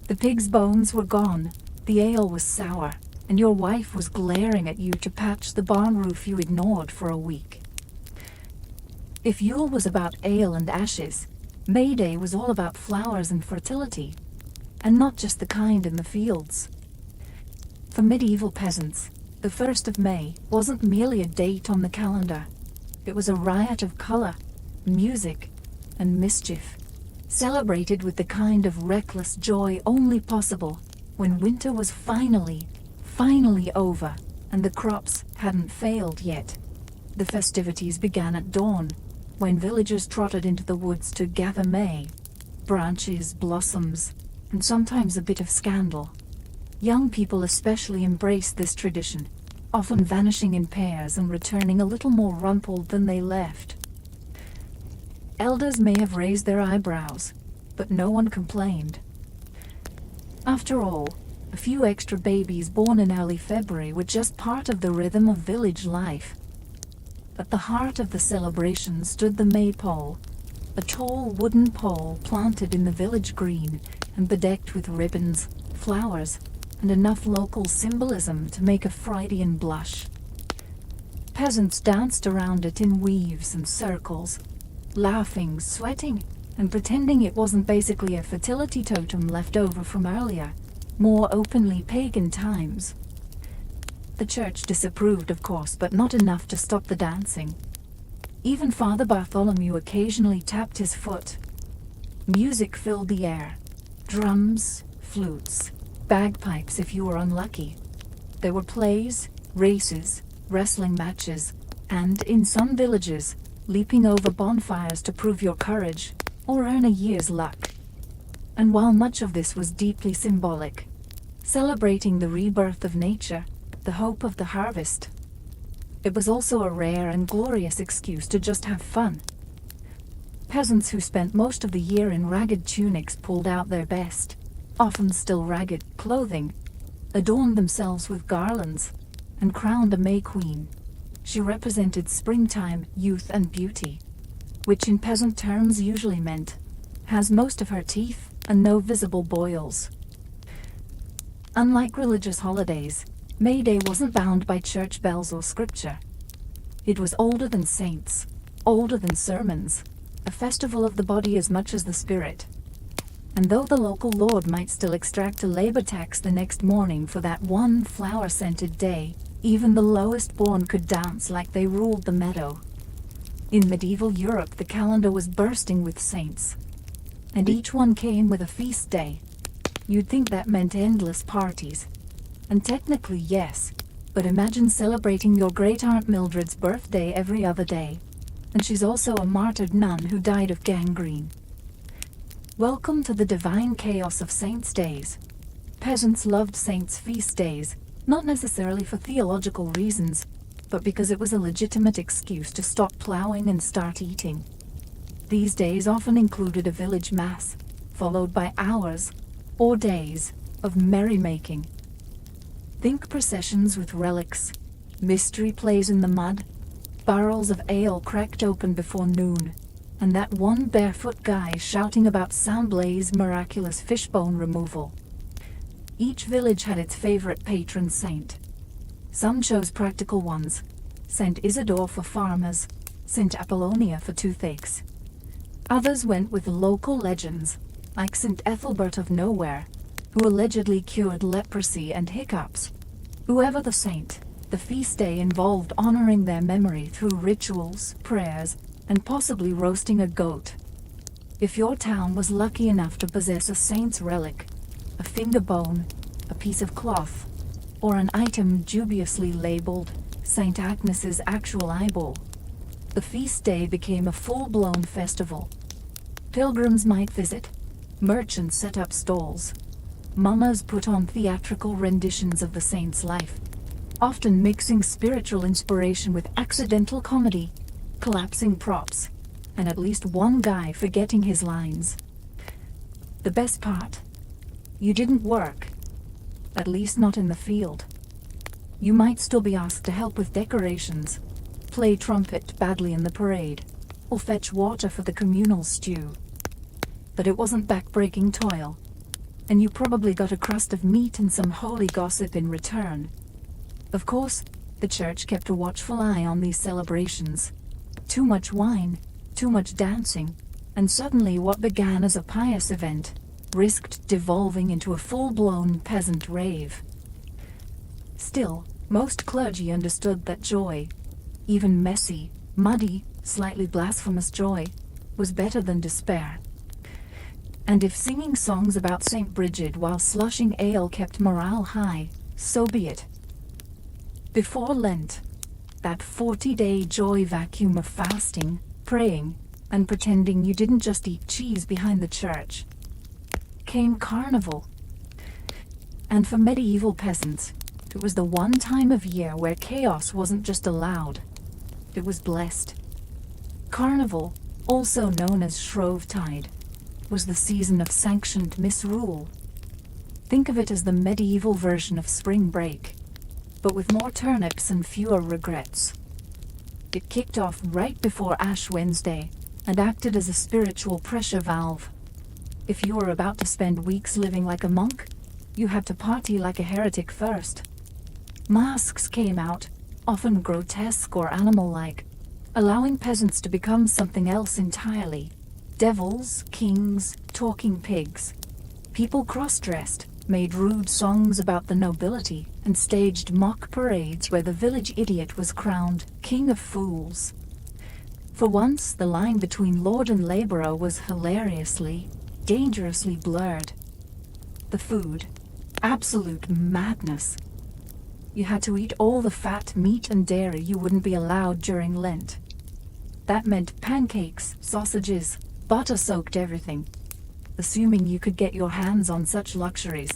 The pig's bones were gone, the ale was sour, and your wife was glaring at you to patch the barn roof you ignored for a week. If Yule was about ale and ashes, May Day was all about flowers and fertility, and not just the kind in the fields. For medieval peasants, the 1st of May wasn't merely a date on the calendar. It was a riot of color, music, and mischief, celebrated with the kind of reckless joy only possible when winter was finally, finally over, and the crops hadn't failed yet. The festivities began at dawn, when villagers trotted into the woods to gather May, branches, blossoms, and sometimes a bit of scandal. Young people especially embraced this tradition, often vanishing in pairs and returning a little more rumpled than they left. Elders may have raised their eyebrows, but no one complained. After all, a few extra babies born in early February were just part of the rhythm of village life. At the heart of the celebration stood the maypole, a tall wooden pole planted in the village green and bedecked with ribbons, flowers, and enough local symbolism to make a Freudian blush. Peasants danced around it in weaves and circles, laughing, sweating, and pretending it wasn't basically a fertility totem left over from earlier, more openly pagan times. The church disapproved, of course, but not enough to stop the dancing. Even Father Bartholomew occasionally tapped his foot. Music filled the air. Drums, flutes, bagpipes if you were unlucky. There were plays, races, wrestling matches, and, in some villages, leaping over bonfires to prove your courage or earn a year's luck. And while much of this was deeply symbolic, celebrating the rebirth of nature, the hope of the harvest, it was also a rare and glorious excuse to just have fun. Peasants who spent most of the year in ragged tunics pulled out their best, often still ragged, clothing, adorned themselves with garlands, and crowned a May Queen. She represented springtime, youth, and beauty, which in peasant terms usually meant has most of her teeth and no visible boils. Unlike religious holidays, May Day wasn't bound by church bells or scripture. It was older than saints, older than sermons, a festival of the body as much as the spirit. And though the local lord might still extract a labor tax the next morning for that one flower-scented day, even the lowest born could dance like they ruled the meadow. In medieval Europe, the calendar was bursting with saints, and each one came with a feast day. You'd think that meant endless parties. And technically, yes, but imagine celebrating your great-aunt Mildred's birthday every other day. And she's also a martyred nun who died of gangrene. Welcome to the divine chaos of saints' days. Peasants loved saints' feast days, not necessarily for theological reasons, but because it was a legitimate excuse to stop plowing and start eating. These days often included a village mass, followed by hours, or days, of merrymaking. Think processions with relics, mystery plays in the mud, barrels of ale cracked open before noon, and that one barefoot guy shouting about Samblay's miraculous fishbone removal. Each village had its favorite patron saint. Some chose practical ones: Saint Isidore for farmers, Saint Apollonia for toothaches. Others went with local legends, like Saint Ethelbert of Nowhere, who allegedly cured leprosy and hiccups. Whoever the saint, the feast day involved honoring their memory through rituals, prayers, and possibly roasting a goat. If your town was lucky enough to possess a saint's relic, a finger bone, a piece of cloth, or an item dubiously labeled St. Agnes's actual eyeball, the feast day became a full-blown festival. Pilgrims might visit, merchants set up stalls, mummers put on theatrical renditions of the saint's life, often mixing spiritual inspiration with accidental comedy, collapsing props, and at least one guy forgetting his lines. The best part: you didn't work, at least not in the field. You might still be asked to help with decorations, play trumpet badly in the parade, or fetch water for the communal stew. But it wasn't back-breaking toil, and you probably got a crust of meat and some holy gossip in return. Of course, the church kept a watchful eye on these celebrations. Too much wine, too much dancing, and suddenly what began as a pious event risked devolving into a full-blown peasant rave. Still, most clergy understood that joy, even messy, muddy, slightly blasphemous joy, was better than despair. And if singing songs about St. Bridget while slushing ale kept morale high, so be it. Before Lent, that 40-day joy vacuum of fasting, praying, and pretending you didn't just eat cheese behind the church, came Carnival. And for medieval peasants, it was the one time of year where chaos wasn't just allowed, it was blessed. Carnival, also known as Shrovetide, was the season of sanctioned misrule. Think of it as the medieval version of spring break, but with more turnips and fewer regrets. It kicked off right before Ash Wednesday and acted as a spiritual pressure valve. If you were about to spend weeks living like a monk, you had to party like a heretic first. Masks came out, often grotesque or animal-like, allowing peasants to become something else entirely. Devils, kings, talking pigs. People cross-dressed, made rude songs about the nobility, and staged mock parades where the village idiot was crowned king of fools. For once, the line between lord and laborer was hilariously, dangerously blurred. The food, absolute madness. You had to eat all the fat, meat, and dairy you wouldn't be allowed during Lent. That meant pancakes, sausages, butter-soaked everything, assuming you could get your hands on such luxuries.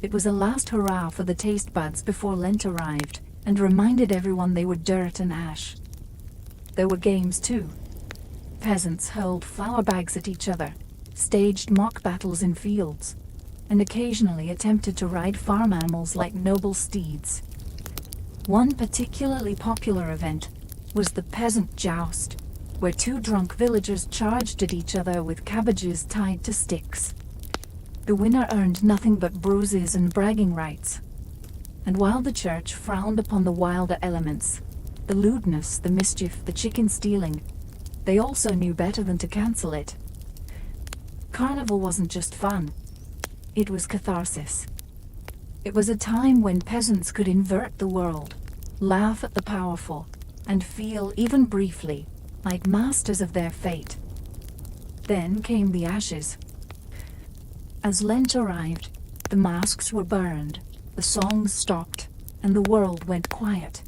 It was a last hurrah for the taste buds before Lent arrived, and reminded everyone they were dirt and ash. There were games too. Peasants hurled flour bags at each other, staged mock battles in fields, and occasionally attempted to ride farm animals like noble steeds. One particularly popular event was the peasant joust, where two drunk villagers charged at each other with cabbages tied to sticks. The winner earned nothing but bruises and bragging rights. And while the church frowned upon the wilder elements, the lewdness, the mischief, the chicken stealing, they also knew better than to cancel it. Carnival wasn't just fun. It was catharsis. It was a time when peasants could invert the world, laugh at the powerful, and feel, even briefly, like masters of their fate. Then came the ashes. As Lent arrived, the masks were burned, the songs stopped, and the world went quiet.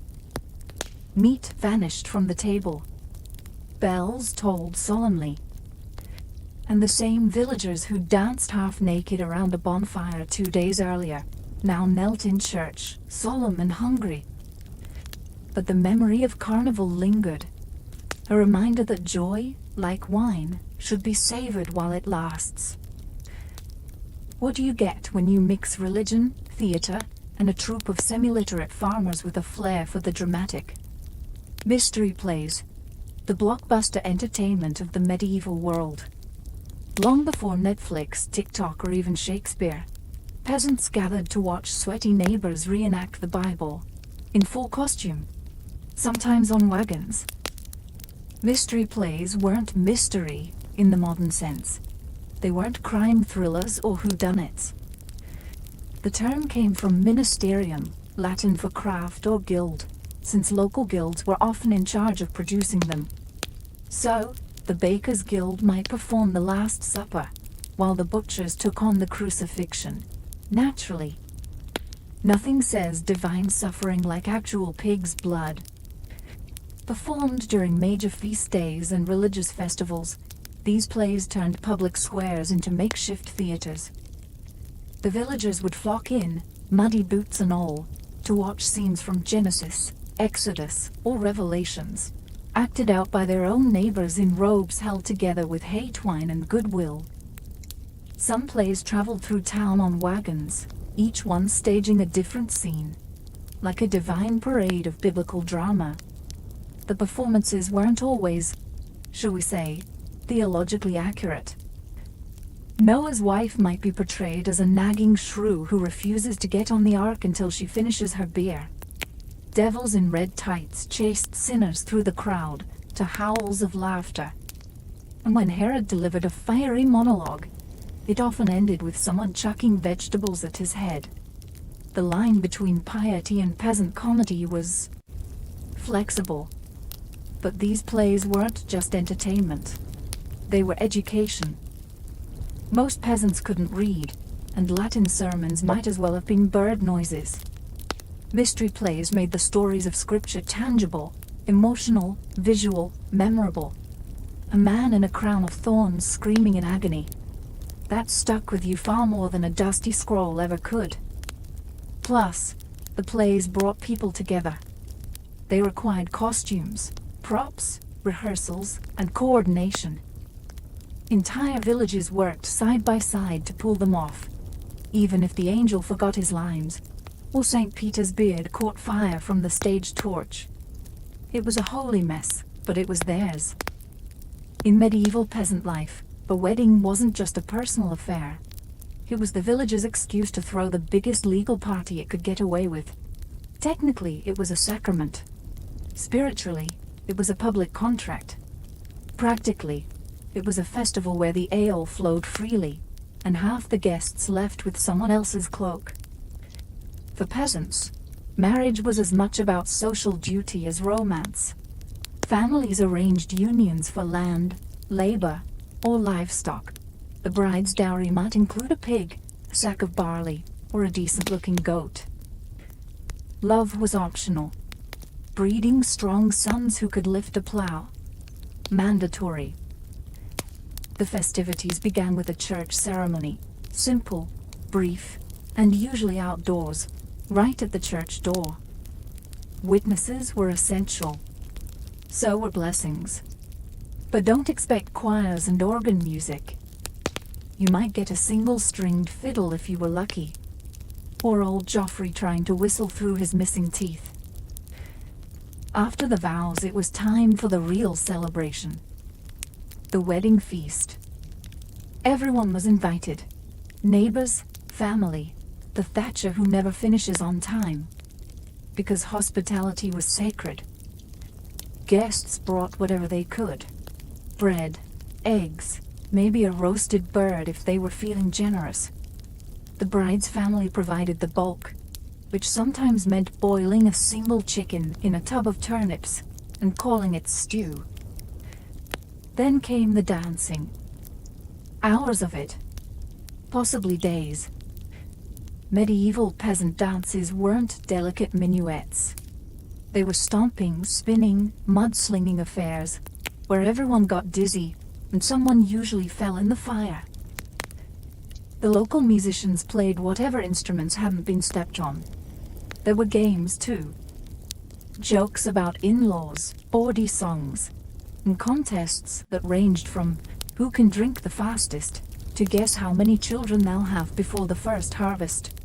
Meat vanished from the table. Bells tolled solemnly. And the same villagers who danced half-naked around a bonfire 2 days earlier now knelt in church, solemn and hungry. But the memory of Carnival lingered, a reminder that joy, like wine, should be savored while it lasts. What do you get when you mix religion, theater, and a troupe of semi-literate farmers with a flair for the dramatic? Mystery plays, the blockbuster entertainment of the medieval world. Long before Netflix, TikTok, or even Shakespeare, peasants gathered to watch sweaty neighbors reenact the Bible, in full costume, sometimes on wagons. Mystery plays weren't mystery in the modern sense. They weren't crime thrillers or whodunits. The term came from ministerium, Latin for craft or guild, since local guilds were often in charge of producing them. So, the Bakers' Guild might perform the Last Supper, while the butchers took on the crucifixion. Naturally. Nothing says divine suffering like actual pig's blood. Performed during major feast days and religious festivals, these plays turned public squares into makeshift theaters. The villagers would flock in, muddy boots and all, to watch scenes from Genesis, Exodus, or Revelations, acted out by their own neighbors in robes held together with hay twine and goodwill. Some plays traveled through town on wagons, each one staging a different scene, like a divine parade of biblical drama. The performances weren't always, shall we say, theologically accurate. Noah's wife might be portrayed as a nagging shrew who refuses to get on the ark until she finishes her beer. Devils in red tights chased sinners through the crowd to howls of laughter. And when Herod delivered a fiery monologue, it often ended with someone chucking vegetables at his head. The line between piety and peasant comedy was flexible. But these plays weren't just entertainment. They were education. Most peasants couldn't read, and Latin sermons might as well have been bird noises. Mystery plays made the stories of scripture tangible, emotional, visual, memorable. A man in a crown of thorns screaming in agony. That stuck with you far more than a dusty scroll ever could. Plus, the plays brought people together. They required costumes, props, rehearsals, and coordination. Entire villages worked side by side to pull them off, even if the angel forgot his lines, or St. Peter's beard caught fire from the stage torch. It was a holy mess, but it was theirs. In medieval peasant life, the wedding wasn't just a personal affair. It was the village's excuse to throw the biggest legal party it could get away with. Technically, it was a sacrament. Spiritually, it was a public contract. Practically, it was a festival where the ale flowed freely, and half the guests left with someone else's cloak. For peasants, marriage was as much about social duty as romance. Families arranged unions for land, labor, or livestock. The bride's dowry might include a pig, a sack of barley, or a decent-looking goat. Love was optional. Breeding strong sons who could lift a plow. Mandatory. The festivities began with a church ceremony, simple, brief, and usually outdoors, right at the church door. Witnesses were essential. So were blessings. But don't expect choirs and organ music. You might get a single-stringed fiddle if you were lucky, or old Joffrey trying to whistle through his missing teeth. After the vows, it was time for the real celebration. The wedding feast. Everyone was invited. Neighbors, family, the thatcher who never finishes on time. Because hospitality was sacred. Guests brought whatever they could. Bread, eggs, maybe a roasted bird if they were feeling generous. The bride's family provided the bulk, which sometimes meant boiling a single chicken in a tub of turnips and calling it stew. Then came the dancing. Hours of it. Possibly days. Medieval peasant dances weren't delicate minuets. They were stomping, spinning, mudslinging affairs, where everyone got dizzy and someone usually fell in the fire. The local musicians played whatever instruments hadn't been stepped on. There were games, too. Jokes about in-laws, bawdy songs, and contests that ranged from who can drink the fastest to guess how many children they'll have before the first harvest.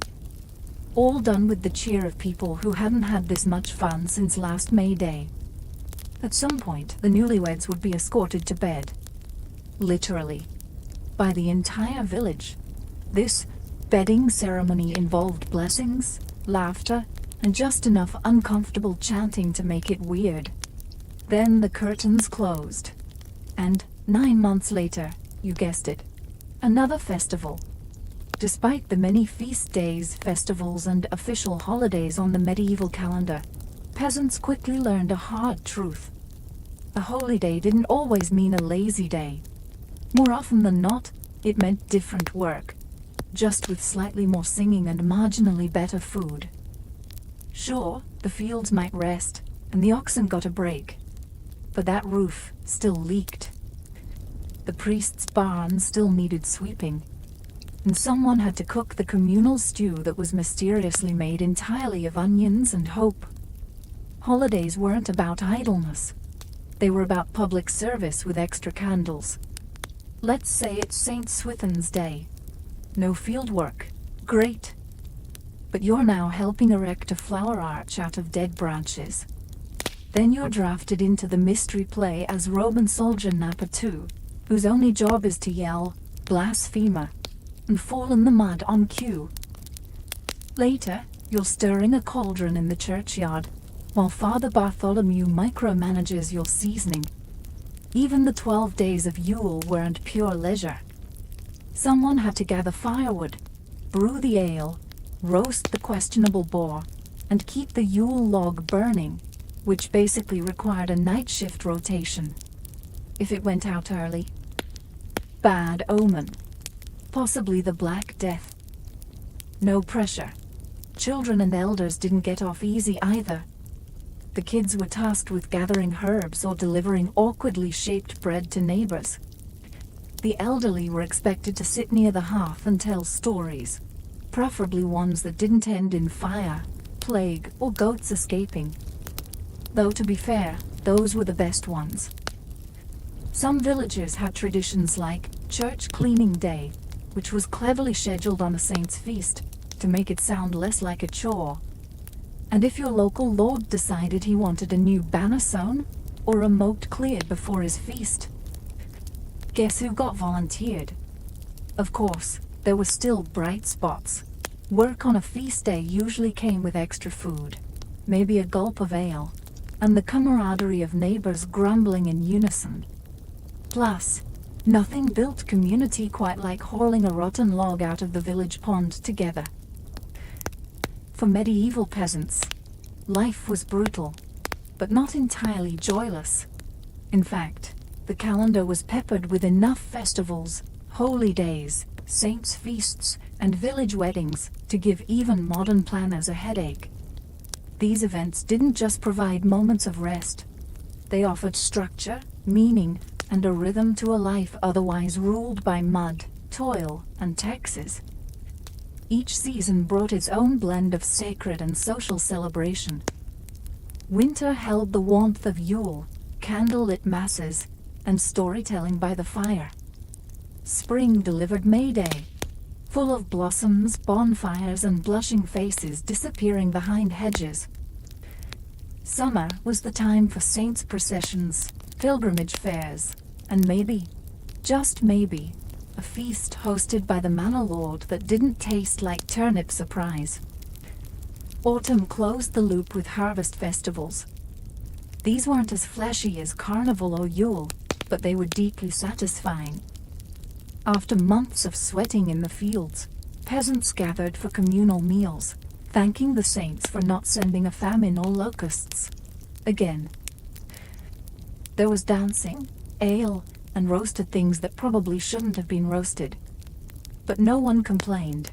All done with the cheer of people who hadn't had this much fun since last May Day. At some point, the newlyweds would be escorted to bed. Literally. By the entire village. This bedding ceremony involved blessings, laughter, and just enough uncomfortable chanting to make it weird. Then the curtains closed. And 9 months later, you guessed it, another festival. Despite the many feast days, festivals, and official holidays on the medieval calendar, peasants quickly learned a hard truth. A holy day didn't always mean a lazy day. More often than not, it meant different work, just with slightly more singing and marginally better food. Sure, the fields might rest, and the oxen got a break, but that roof still leaked. The priest's barn still needed sweeping, and someone had to cook the communal stew that was mysteriously made entirely of onions and hope. Holidays weren't about idleness. They were about public service with extra candles. Let's say it's St. Swithin's Day. No field work. Great. But you're now helping erect a flower arch out of dead branches. Then you're drafted into the mystery play as Roman soldier number 2, whose only job is to yell, blasphemer, and fall in the mud on cue. Later, you're stirring a cauldron in the churchyard, while Father Bartholomew micromanages your seasoning. Even the 12 days of Yule weren't pure leisure. Someone had to gather firewood, brew the ale, roast the questionable boar, and keep the Yule log burning, which basically required a night shift rotation. If it went out early, bad omen. Possibly the Black Death, No pressure. Children and elders didn't get off easy either. The kids were tasked with gathering herbs or delivering awkwardly shaped bread to neighbors. The elderly were expected to sit near the hearth and tell stories, preferably ones that didn't end in fire, plague, or goats escaping. Though to be fair, those were the best ones. Some villages had traditions like church cleaning day, which was cleverly scheduled on a saint's feast to make it sound less like a chore. And if your local lord decided he wanted a new banner sewn or a moat cleared before his feast, guess who got volunteered? Of course, there were still bright spots. Work on a feast day usually came with extra food, maybe a gulp of ale, and the camaraderie of neighbors grumbling in unison. Plus, nothing built community quite like hauling a rotten log out of the village pond together. For medieval peasants, life was brutal, but not entirely joyless. In fact, the calendar was peppered with enough festivals, holy days, saints' feasts, and village weddings to give even modern planners a headache. These events didn't just provide moments of rest. They offered structure, meaning, and a rhythm to a life otherwise ruled by mud, toil, and taxes. Each season brought its own blend of sacred and social celebration. Winter held the warmth of Yule, candlelit masses, and storytelling by the fire. Spring delivered May Day, full of blossoms, bonfires, and blushing faces disappearing behind hedges. Summer was the time for saints' processions, pilgrimage fairs, and maybe, just maybe, a feast hosted by the manor lord that didn't taste like turnip surprise. Autumn closed the loop with harvest festivals. These weren't as flashy as Carnival or Yule, but they were deeply satisfying. After months of sweating in the fields, peasants gathered for communal meals, thanking the saints for not sending a famine or locusts. Again. There was dancing, ale, and roasted things that probably shouldn't have been roasted. But no one complained.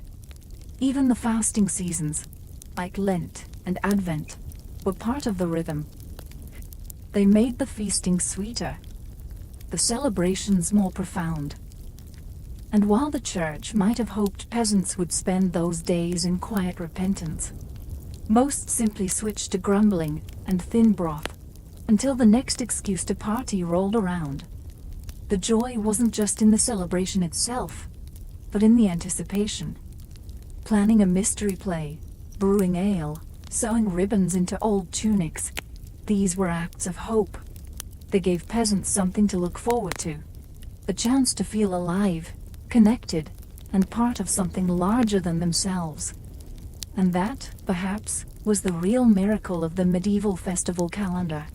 Even the fasting seasons, like Lent and Advent, were part of the rhythm. They made the feasting sweeter, the celebrations more profound. And while the church might have hoped peasants would spend those days in quiet repentance, most simply switched to grumbling and thin broth until the next excuse to party rolled around. The joy wasn't just in the celebration itself, but in the anticipation. Planning a mystery play, brewing ale, sewing ribbons into old tunics, these were acts of hope. They gave peasants something to look forward to, a chance to feel alive, connected, and part of something larger than themselves. And that, perhaps, was the real miracle of the medieval festival calendar.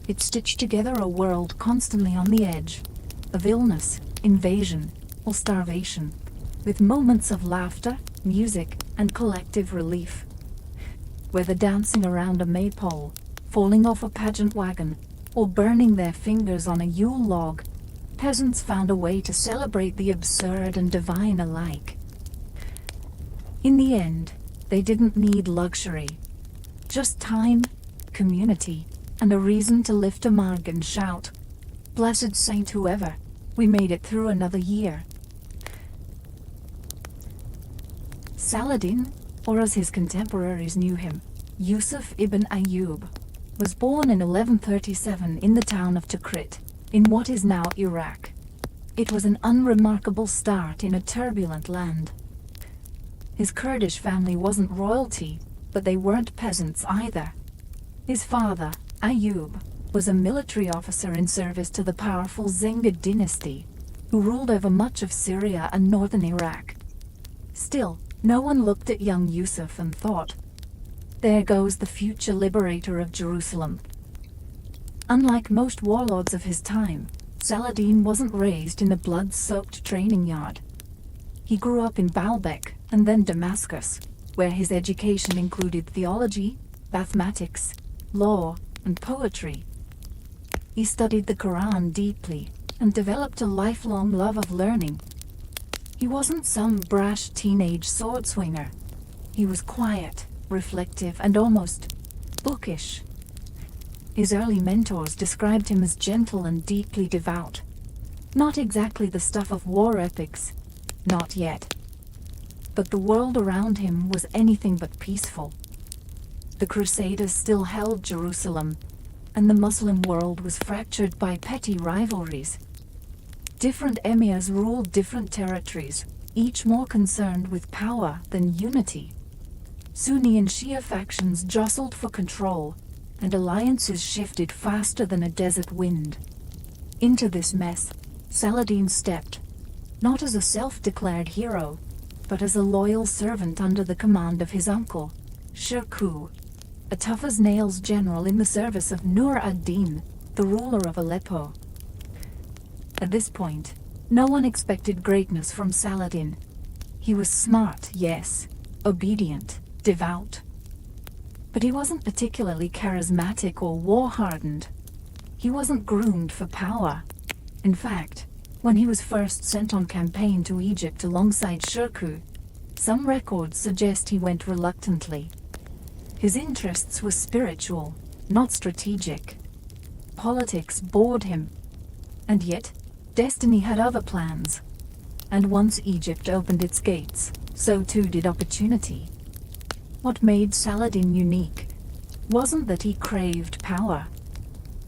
It stitched together a world constantly on the edge of illness, invasion, or starvation, with moments of laughter, music, and collective relief. Whether dancing around a maypole, falling off a pageant wagon, or burning their fingers on a Yule log, peasants found a way to celebrate the absurd and divine alike. In the end, they didn't need luxury, just time, community, and a reason to lift a mug and shout, "Blessed Saint whoever, we made it through another year." Saladin, or as his contemporaries knew him, Yusuf ibn Ayyub, was born in 1137 in the town of Tikrit, in what is now Iraq. It was an unremarkable start in a turbulent land. His Kurdish family wasn't royalty, but they weren't peasants either. His father, Ayyub, was a military officer in service to the powerful Zengid dynasty, who ruled over much of Syria and northern Iraq. Still, no one looked at young Yusuf and thought, "There goes the future liberator of Jerusalem." Unlike most warlords of his time, Saladin wasn't raised in a blood-soaked training yard. He grew up in Baalbek and then Damascus, where his education included theology, mathematics, law, and poetry. He studied the Quran deeply and developed a lifelong love of learning. He wasn't some brash teenage sword swinger. He was quiet, reflective, and almost bookish. His early mentors described him as gentle and deeply devout. Not exactly the stuff of war epics, not yet. But the world around him was anything but peaceful. The Crusaders still held Jerusalem, and the Muslim world was fractured by petty rivalries. Different emirs ruled different territories, each more concerned with power than unity. Sunni and Shia factions jostled for control, and alliances shifted faster than a desert wind. Into this mess, Saladin stepped, not as a self-declared hero, but as a loyal servant under the command of his uncle, Shirkuh, a tough-as-nails general in the service of Nur ad-Din, the ruler of Aleppo. At this point, no one expected greatness from Saladin. He was smart, yes, obedient, devout. But he wasn't particularly charismatic or war-hardened. He wasn't groomed for power. In fact, when he was first sent on campaign to Egypt alongside Shirkuh, some records suggest he went reluctantly. His interests were spiritual, not strategic. Politics bored him. And yet, destiny had other plans. And once Egypt opened its gates, so too did opportunity. What made Saladin unique wasn't that he craved power,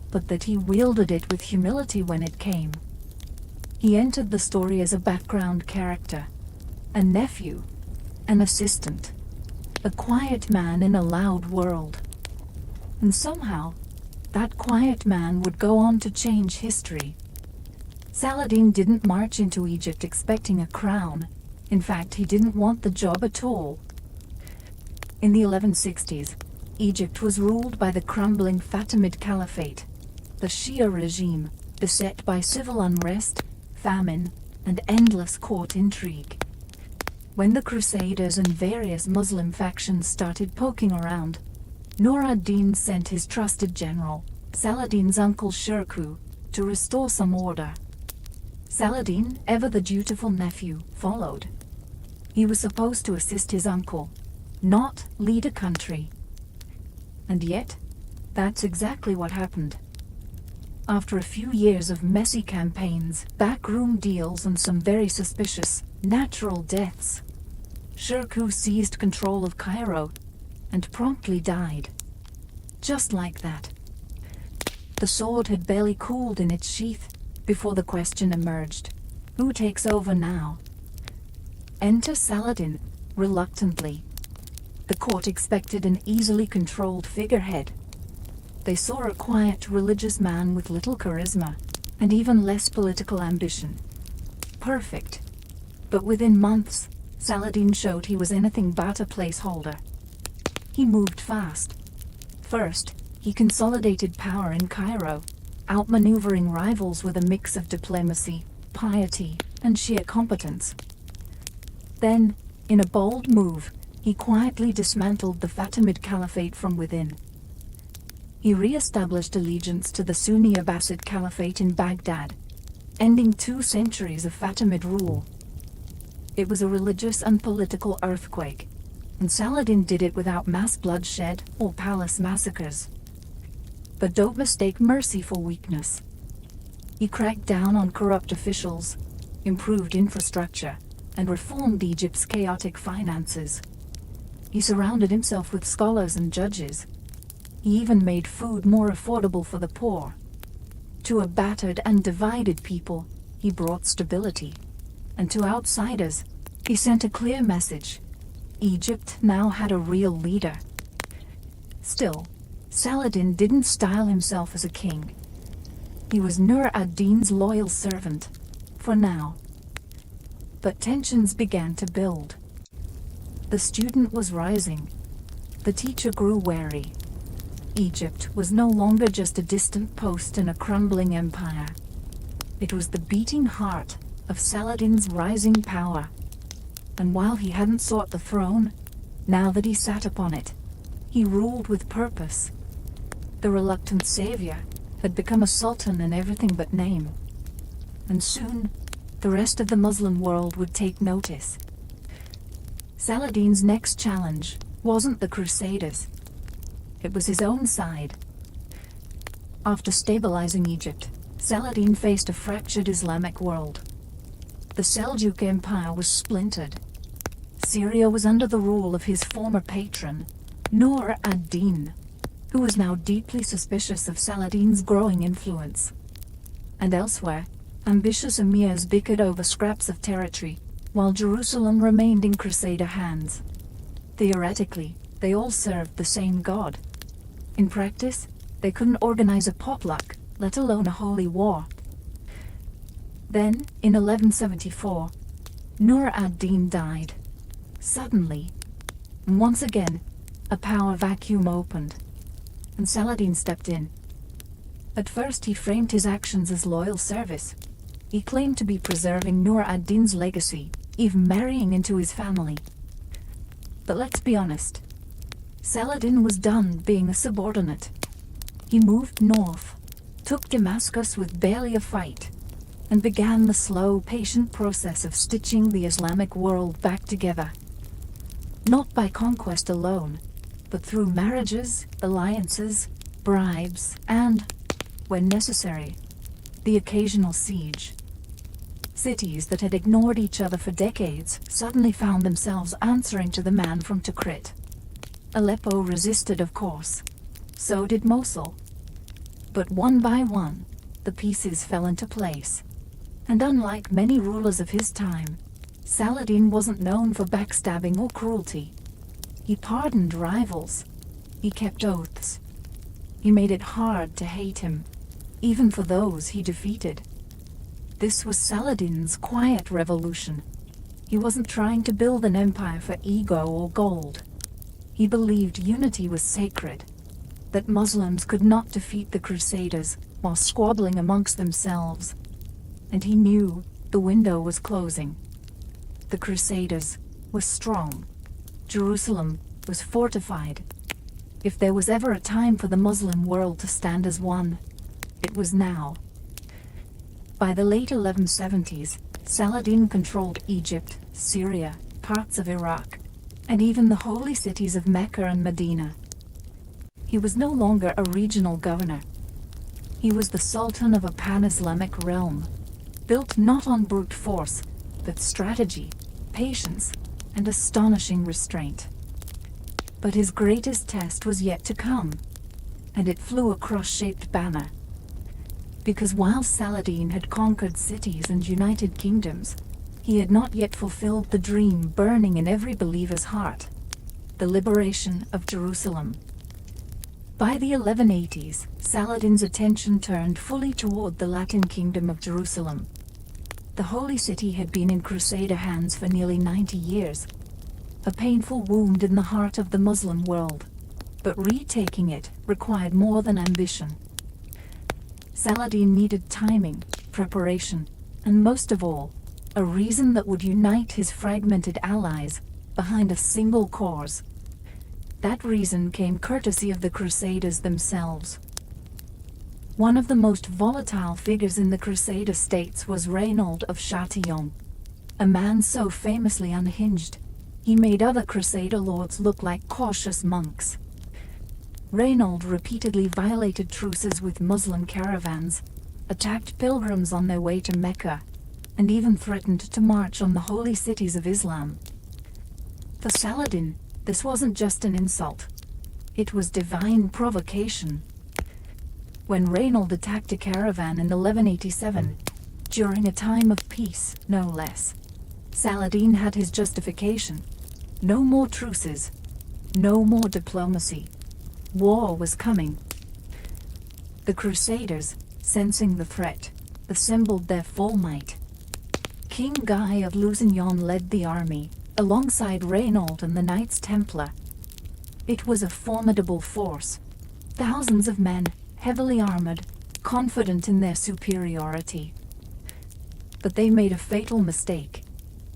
but that he wielded it with humility when it came. He entered the story as a background character, a nephew, an assistant, a quiet man in a loud world. And somehow, that quiet man would go on to change history. Saladin didn't march into Egypt expecting a crown. In fact, he didn't want the job at all. In the 1160s, Egypt was ruled by the crumbling Fatimid Caliphate, the Shia regime, beset by civil unrest, famine, and endless court intrigue. When the Crusaders and various Muslim factions started poking around, Nur ad-Din sent his trusted general, Saladin's uncle Shirkuh, to restore some order. Saladin, ever the dutiful nephew, followed. He was supposed to assist his uncle, not lead a country. And yet, that's exactly what happened. After a few years of messy campaigns, backroom deals, and some very suspicious natural deaths, Shirkuh seized control of Cairo and promptly died. Just like that. The sword had barely cooled in its sheath before the question emerged: who takes over now? Enter Saladin, reluctantly. The court expected an easily controlled figurehead. They saw a quiet, religious man with little charisma, and even less political ambition. Perfect. But within months, Saladin showed he was anything but a placeholder. He moved fast. First, he consolidated power in Cairo, outmaneuvering rivals with a mix of diplomacy, piety, and sheer competence. Then, in a bold move, he quietly dismantled the Fatimid Caliphate from within. He re-established allegiance to the Sunni Abbasid Caliphate in Baghdad, ending 2 centuries of Fatimid rule. It was a religious and political earthquake, and Saladin did it without mass bloodshed or palace massacres. But don't mistake mercy for weakness. He cracked down on corrupt officials, improved infrastructure, and reformed Egypt's chaotic finances. He surrounded himself with scholars and judges. He even made food more affordable for the poor. To a battered and divided people, he brought stability. And to outsiders, he sent a clear message: Egypt now had a real leader. Still, Saladin didn't style himself as a king. He was Nur ad-Din's loyal servant, for now. But tensions began to build. The student was rising. The teacher grew wary. Egypt was no longer just a distant post in a crumbling empire. It was the beating heart of Saladin's rising power. And while he hadn't sought the throne, now that he sat upon it, he ruled with purpose. The reluctant savior had become a sultan in everything but name. And soon, the rest of the Muslim world would take notice. Saladin's next challenge wasn't the Crusaders. It was his own side. After stabilizing Egypt, Saladin faced a fractured Islamic world. The Seljuk Empire was splintered. Syria was under the rule of his former patron, Nur ad-Din, who was now deeply suspicious of Saladin's growing influence. And elsewhere, ambitious emirs bickered over scraps of territory, while Jerusalem remained in Crusader hands. Theoretically, they all served the same god. In practice, they couldn't organize a potluck, let alone a holy war. Then, in 1174, Nur ad-Din died. Suddenly, and once again, a power vacuum opened, and Saladin stepped in. At first he framed his actions as loyal service. He claimed to be preserving Nur ad-Din's legacy, even marrying into his family. But let's be honest, Saladin was done being a subordinate. He moved north, took Damascus with barely a fight, and began the slow, patient process of stitching the Islamic world back together. Not by conquest alone, but through marriages, alliances, bribes, and, when necessary, the occasional siege. Cities that had ignored each other for decades suddenly found themselves answering to the man from Tikrit. Aleppo resisted, of course. So did Mosul. But one by one, the pieces fell into place. And unlike many rulers of his time, Saladin wasn't known for backstabbing or cruelty. He pardoned rivals. He kept oaths. He made it hard to hate him, even for those he defeated. This was Saladin's quiet revolution. He wasn't trying to build an empire for ego or gold. He believed unity was sacred, that Muslims could not defeat the Crusaders while squabbling amongst themselves. And he knew the window was closing. The Crusaders were strong. Jerusalem was fortified. If there was ever a time for the Muslim world to stand as one, it was now. By the late 1170s, Saladin controlled Egypt, Syria, parts of Iraq, and even the holy cities of Mecca and Medina. He was no longer a regional governor. He was the sultan of a pan-Islamic realm, built not on brute force, but strategy, patience, and astonishing restraint. But his greatest test was yet to come, and it flew a cross-shaped banner. Because while Saladin had conquered cities and united kingdoms, he had not yet fulfilled the dream burning in every believer's heart, the liberation of Jerusalem. By the 1180s, Saladin's attention turned fully toward the Latin kingdom of Jerusalem. The holy city had been in Crusader hands for nearly 90 years, a painful wound in the heart of the Muslim world, but retaking it required more than ambition. Saladin needed timing, preparation, and most of all, a reason that would unite his fragmented allies behind a single cause. That reason came courtesy of the Crusaders themselves. One of the most volatile figures in the Crusader states was Reynold of Chatillon, a man so famously unhinged, he made other Crusader lords look like cautious monks. Reynold repeatedly violated truces with Muslim caravans, attacked pilgrims on their way to Mecca, and even threatened to march on the holy cities of Islam. For Saladin, this wasn't just an insult. It was divine provocation. When Reynold attacked a caravan in 1187, during a time of peace, no less, Saladin had his justification. No more truces, no more diplomacy. War was coming. The Crusaders, sensing the threat, assembled their full might. King Guy of Lusignan led the army, alongside Reynold and the Knights Templar. It was a formidable force. Thousands of men, heavily armored, confident in their superiority. But they made a fatal mistake.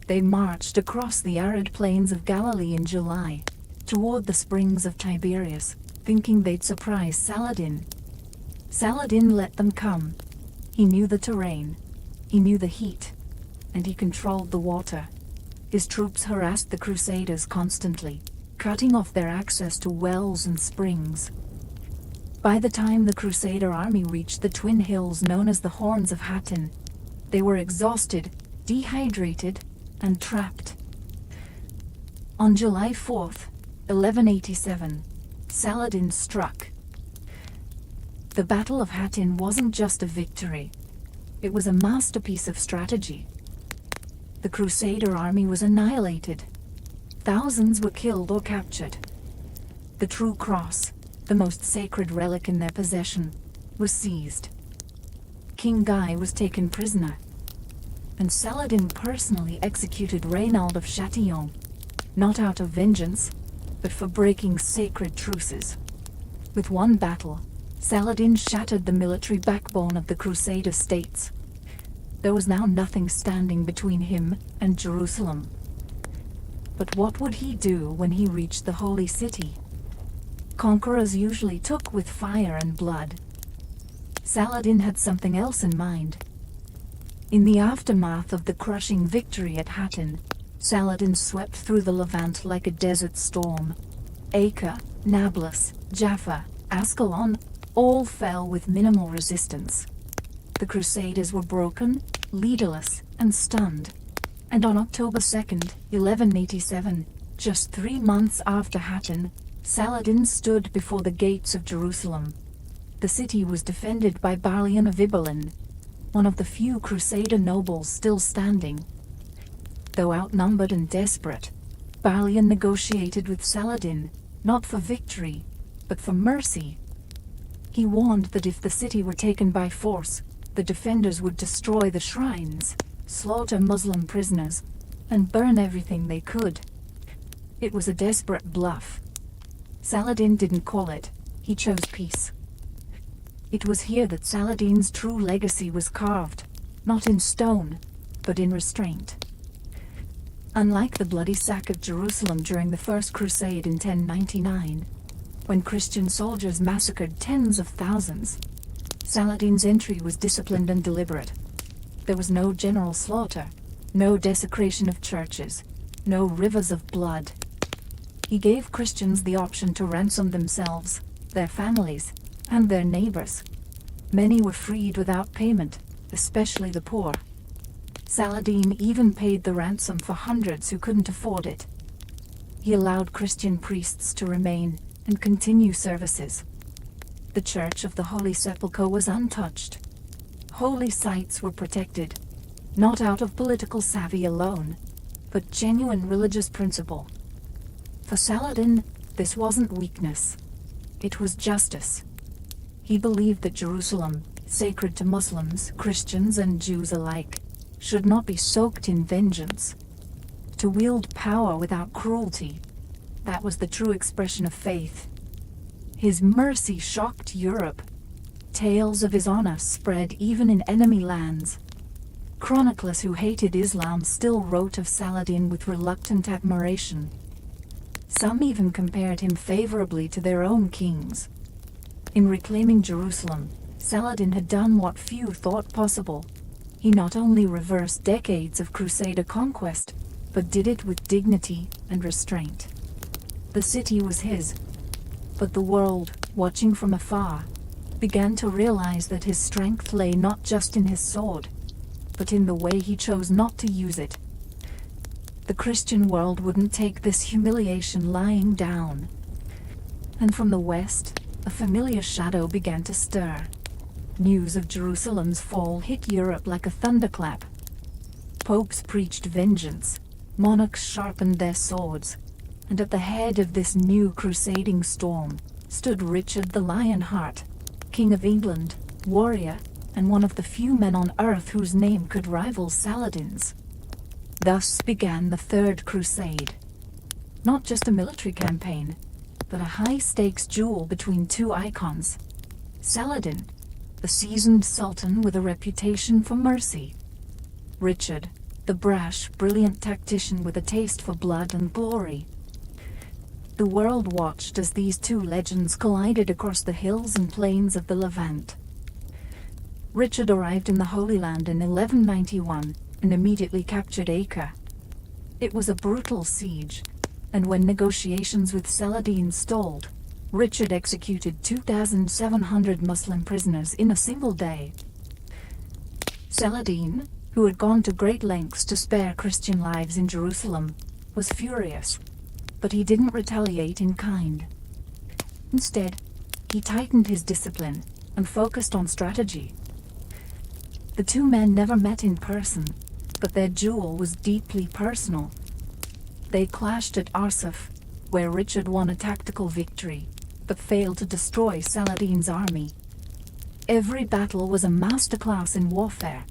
They marched across the arid plains of Galilee in July, toward the springs of Tiberias, thinking they'd surprise Saladin. Saladin let them come. He knew the terrain. He knew the heat. and he controlled the water. His troops harassed the Crusaders constantly, cutting off their access to wells and springs. By the time the Crusader army reached the twin hills known as the Horns of Hattin, they were exhausted, dehydrated, and trapped. On July 4th, 1187, Saladin struck. The Battle of Hattin wasn't just a victory. It was a masterpiece of strategy. The Crusader army was annihilated. Thousands were killed or captured. The True Cross, the most sacred relic in their possession, was seized. King Guy was taken prisoner, and Saladin personally executed Reynald of Chatillon, not out of vengeance, but for breaking sacred truces. With one battle, Saladin shattered the military backbone of the Crusader states. There was now nothing standing between him and Jerusalem. But what would he do when he reached the Holy City? Conquerors usually took with fire and blood. Saladin had something else in mind. In the aftermath of the crushing victory at Hattin, Saladin swept through the Levant like a desert storm. Acre, Nablus, Jaffa, Ascalon, all fell with minimal resistance. The Crusaders were broken, leaderless, and stunned. And on October 2nd, 1187, just 3 months after Hattin, Saladin stood before the gates of Jerusalem. The city was defended by Balian of Ibelin, one of the few Crusader nobles still standing. Though outnumbered and desperate, Balian negotiated with Saladin, not for victory, but for mercy. He warned that if the city were taken by force, the defenders would destroy the shrines, slaughter Muslim prisoners, and burn everything they could. It was a desperate bluff. Saladin didn't call it, he chose peace. It was here that Saladin's true legacy was carved, not in stone, but in restraint. Unlike the bloody sack of Jerusalem during the First Crusade in 1099, when Christian soldiers massacred tens of thousands, Saladin's entry was disciplined and deliberate. There was no general slaughter, no desecration of churches, no rivers of blood. He gave Christians the option to ransom themselves, their families, and their neighbors. Many were freed without payment, especially the poor. Saladin even paid the ransom for hundreds who couldn't afford it. He allowed Christian priests to remain and continue services. The Church of the Holy Sepulchre was untouched. Holy sites were protected, not out of political savvy alone, but genuine religious principle. For Saladin, this wasn't weakness. It was justice. He believed that Jerusalem, sacred to Muslims, Christians, and Jews alike, should not be soaked in vengeance. To wield power without cruelty, that was the true expression of faith. His mercy shocked Europe. Tales of his honor spread even in enemy lands. Chroniclers who hated Islam still wrote of Saladin with reluctant admiration. Some even compared him favorably to their own kings. In reclaiming Jerusalem, Saladin had done what few thought possible. He not only reversed decades of Crusader conquest, but did it with dignity and restraint. The city was his, but the world, watching from afar, began to realize that his strength lay not just in his sword, but in the way he chose not to use it. The Christian world wouldn't take this humiliation lying down. And from the west, a familiar shadow began to stir. News of Jerusalem's fall hit Europe like a thunderclap. Popes preached vengeance, monarchs sharpened their swords, and at the head of this new crusading storm stood Richard the Lionheart, King of England, warrior, and one of the few men on earth whose name could rival Saladin's. Thus began the Third Crusade. Not just a military campaign, but a high-stakes duel between two icons. Saladin, the seasoned sultan with a reputation for mercy. Richard, the brash, brilliant tactician with a taste for blood and glory. The world watched as these two legends collided across the hills and plains of the Levant. Richard arrived in the Holy Land in 1191 and immediately captured Acre. It was a brutal siege, and when negotiations with Saladin stalled, Richard executed 2,700 Muslim prisoners in a single day. Saladin, who had gone to great lengths to spare Christian lives in Jerusalem, was furious, but he didn't retaliate in kind. Instead, he tightened his discipline and focused on strategy. The two men never met in person, but their duel was deeply personal. They clashed at Arsuf, where Richard won a tactical victory, but failed to destroy Saladin's army. Every battle was a masterclass in warfare.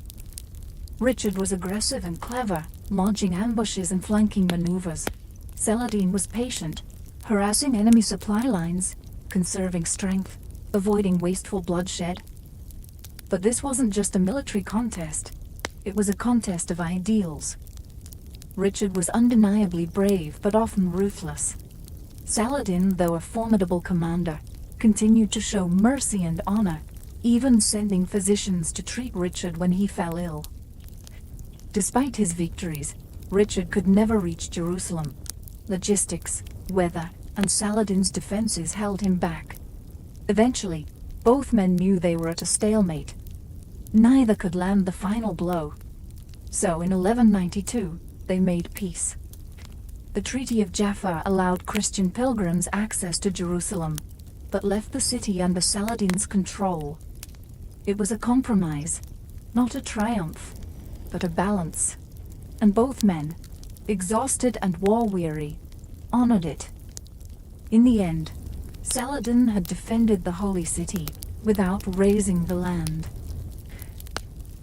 Richard was aggressive and clever, launching ambushes and flanking maneuvers. Saladin was patient, harassing enemy supply lines, conserving strength, avoiding wasteful bloodshed. But this wasn't just a military contest. It was a contest of ideals. Richard was undeniably brave but often ruthless. Saladin, though a formidable commander, continued to show mercy and honor, even sending physicians to treat Richard when he fell ill. Despite his victories, Richard could never reach Jerusalem. Logistics, weather, and Saladin's defenses held him back. Eventually, both men knew they were at a stalemate. Neither could land the final blow. So in 1192, they made peace. The Treaty of Jaffa allowed Christian pilgrims access to Jerusalem, but left the city under Saladin's control. It was a compromise, not a triumph, but a balance. And both men, exhausted and war-weary, honored it. In the end, Saladin had defended the holy city without razing the land.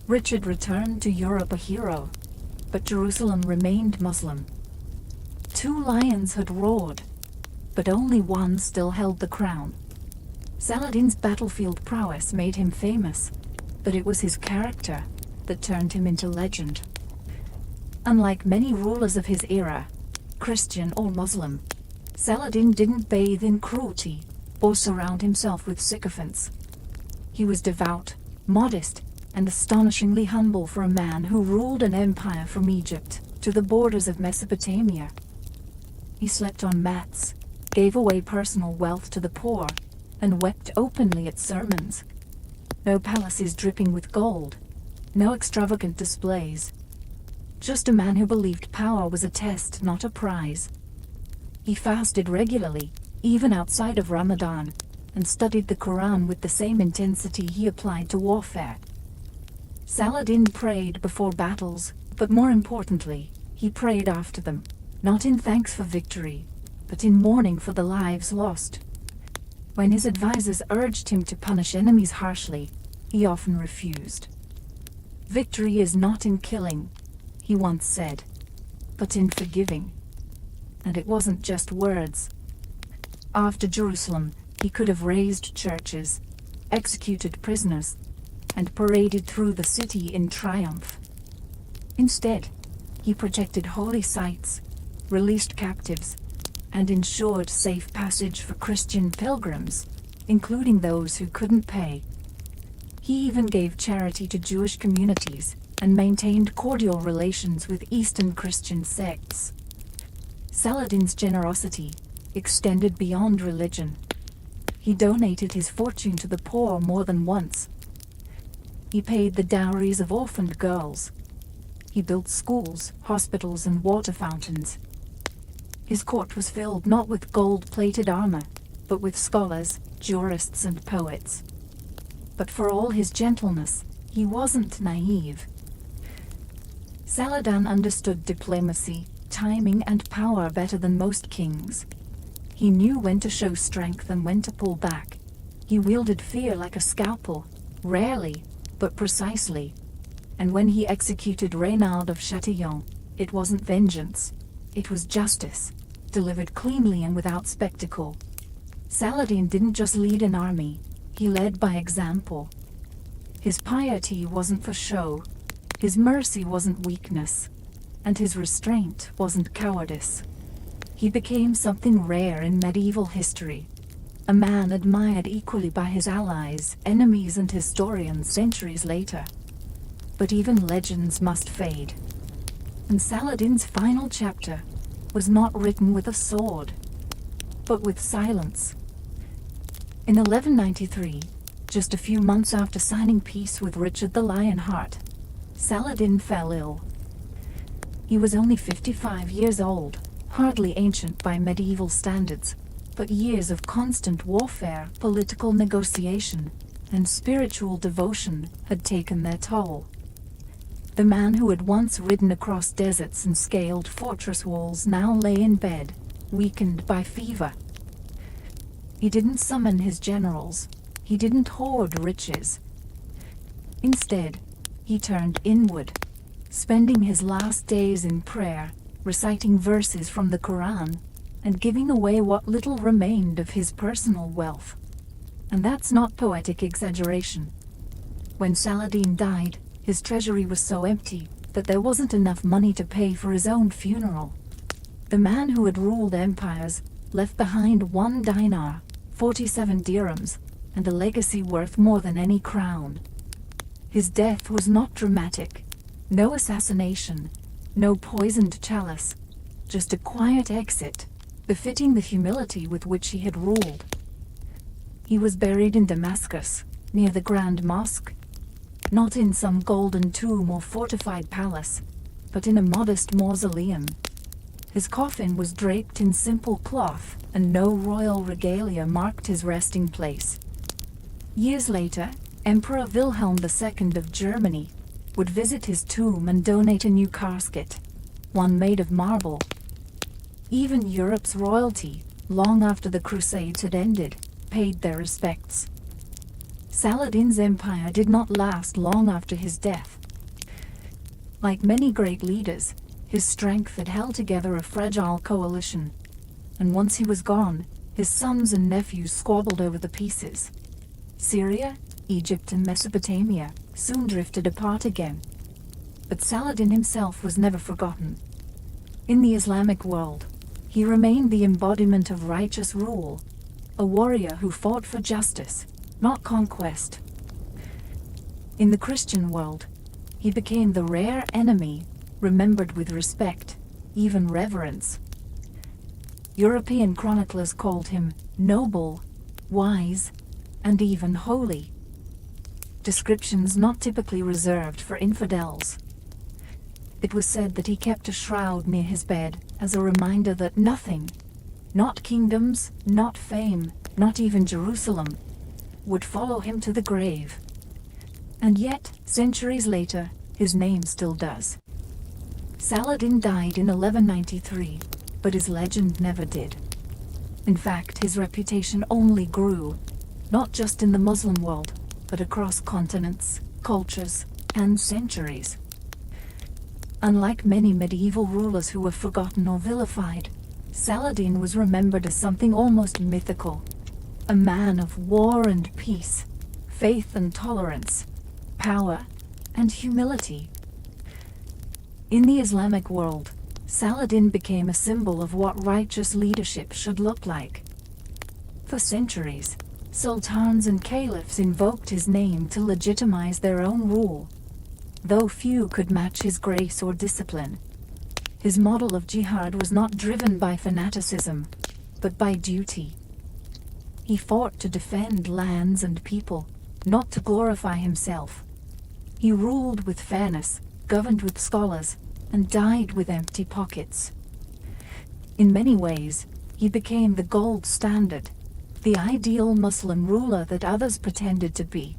Richard returned to Europe a hero, but Jerusalem remained Muslim. Two lions had roared, but only one still held the crown. Saladin's battlefield prowess made him famous, but it was his character that turned him into legend. Unlike many rulers of his era, Christian or Muslim, Saladin didn't bathe in cruelty or surround himself with sycophants. He was devout, modest, and astonishingly humble for a man who ruled an empire from Egypt to the borders of Mesopotamia. He slept on mats, gave away personal wealth to the poor, and wept openly at sermons. No palaces dripping with gold, no extravagant displays. Just a man who believed power was a test, not a prize. He fasted regularly, even outside of Ramadan, and studied the Quran with the same intensity he applied to warfare. Saladin prayed before battles, but more importantly, he prayed after them, not in thanks for victory, but in mourning for the lives lost. When his advisors urged him to punish enemies harshly, he often refused. "Victory is not in killing," he once said, "but in forgiving." And it wasn't just words. After Jerusalem, he could have razed churches, executed prisoners, and paraded through the city in triumph. Instead, he protected holy sites, released captives, and ensured safe passage for Christian pilgrims, including those who couldn't pay. He even gave charity to Jewish communities and maintained cordial relations with Eastern Christian sects. Saladin's generosity extended beyond religion. He donated his fortune to the poor more than once. He paid the dowries of orphaned girls. He built schools, hospitals, and water fountains. His court was filled not with gold-plated armor, but with scholars, jurists, and poets. But for all his gentleness, he wasn't naive. Saladin understood diplomacy, timing, and power better than most kings. He knew when to show strength and when to pull back. He wielded fear like a scalpel, rarely, but precisely. And when he executed Reynald of Chatillon, it wasn't vengeance, it was justice, delivered cleanly and without spectacle. Saladin didn't just lead an army, he led by example. His piety wasn't for show, his mercy wasn't weakness, and his restraint wasn't cowardice. He became something rare in medieval history, a man admired equally by his allies, enemies, and historians centuries later. But even legends must fade. And Saladin's final chapter was not written with a sword, but with silence. In 1193, just a few months after signing peace with Richard the Lionheart, Saladin fell ill. He was only 55 years old, hardly ancient by medieval standards, but years of constant warfare, political negotiation, and spiritual devotion had taken their toll. The man who had once ridden across deserts and scaled fortress walls now lay in bed, weakened by fever. He didn't summon his generals. He didn't hoard riches. Instead, he turned inward, spending his last days in prayer, reciting verses from the Quran, and giving away what little remained of his personal wealth. And that's not poetic exaggeration. When Saladin died, his treasury was so empty that there wasn't enough money to pay for his own funeral. The man who had ruled empires left behind 1 dinar, 47 dirhams, and a legacy worth more than any crown. His death was not dramatic. No assassination, no poisoned chalice, just a quiet exit, befitting the humility with which he had ruled. He was buried in Damascus, near the Grand Mosque, not in some golden tomb or fortified palace, but in a modest mausoleum. His coffin was draped in simple cloth, and no royal regalia marked his resting place. Years later, Emperor Wilhelm II of Germany would visit his tomb and donate a new casket, one made of marble. Even Europe's royalty, long after the Crusades had ended, paid their respects. Saladin's empire did not last long after his death. Like many great leaders, his strength had held together a fragile coalition, and once he was gone, his sons and nephews squabbled over the pieces. Syria, Egypt, and Mesopotamia soon drifted apart again. But Saladin himself was never forgotten. In the Islamic world, he remained the embodiment of righteous rule, a warrior who fought for justice, not conquest. In the Christian world, he became the rare enemy, remembered with respect, even reverence. European chroniclers called him noble, wise, and even holy. Descriptions not typically reserved for infidels. It was said that he kept a shroud near his bed as a reminder that nothing, not kingdoms, not fame, not even Jerusalem, would follow him to the grave. And yet, centuries later, his name still does. Saladin died in 1193, but his legend never did. In fact, his reputation only grew, not just in the Muslim world, but across continents, cultures, and centuries. Unlike many medieval rulers who were forgotten or vilified, Saladin was remembered as something almost mythical, a man of war and peace, faith and tolerance, power and humility. In the Islamic world, Saladin became a symbol of what righteous leadership should look like. For centuries, sultans and caliphs invoked his name to legitimize their own rule, though few could match his grace or discipline. His model of jihad was not driven by fanaticism, but by duty. He fought to defend lands and people, not to glorify himself. He ruled with fairness, governed with scholars, and died with empty pockets. In many ways, he became the gold standard, the ideal Muslim ruler that others pretended to be.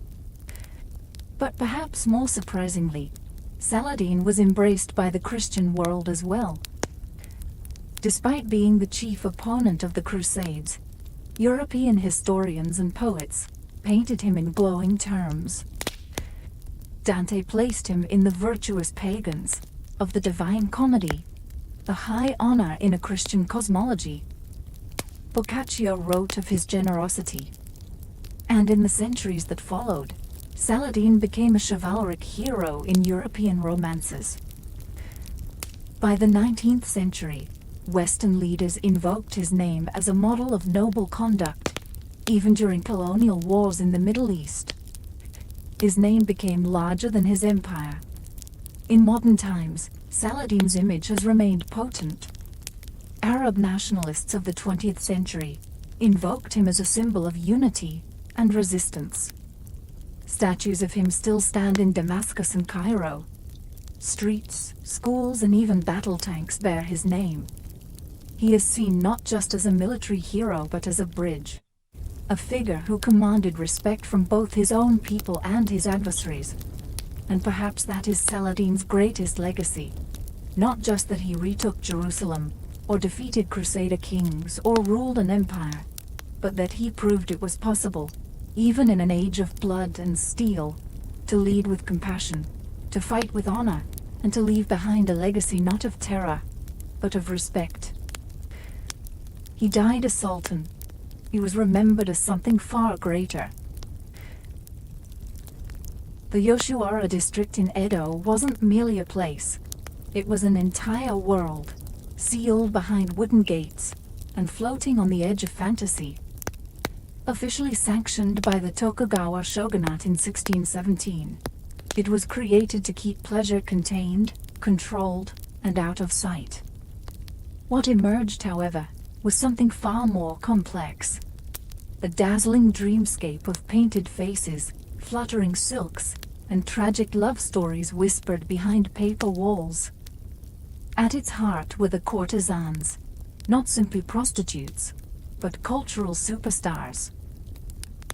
But perhaps more surprisingly, Saladin was embraced by the Christian world as well. Despite being the chief opponent of the Crusades, European historians and poets painted him in glowing terms. Dante placed him in the virtuous pagans of the Divine Comedy, a high honor in a Christian cosmology. Boccaccio wrote of his generosity. And in the centuries that followed, Saladin became a chivalric hero in European romances. By the 19th century, Western leaders invoked his name as a model of noble conduct, even during colonial wars in the Middle East. His name became larger than his empire, In modern times, Saladin's image has remained potent. Arab nationalists of the 20th century invoked him as a symbol of unity and resistance. Statues of him still stand in Damascus and Cairo. Streets, schools, and even battle tanks bear his name. He is seen not just as a military hero but as a bridge, a figure who commanded respect from both his own people and his adversaries. And perhaps that is Saladin's greatest legacy. Not just that he retook Jerusalem, or defeated Crusader kings, or ruled an empire, but that he proved it was possible, even in an age of blood and steel, to lead with compassion, to fight with honor, and to leave behind a legacy not of terror, but of respect. He died a sultan. He was remembered as something far greater. The Yoshiwara district in Edo wasn't merely a place. It was an entire world, sealed behind wooden gates and floating on the edge of fantasy. Officially sanctioned by the Tokugawa shogunate in 1617, it was created to keep pleasure contained, controlled, and out of sight. What emerged, however, was something far more complex. A dazzling dreamscape of painted faces, fluttering silks, and tragic love stories whispered behind paper walls. At its heart were the courtesans, not simply prostitutes, but cultural superstars.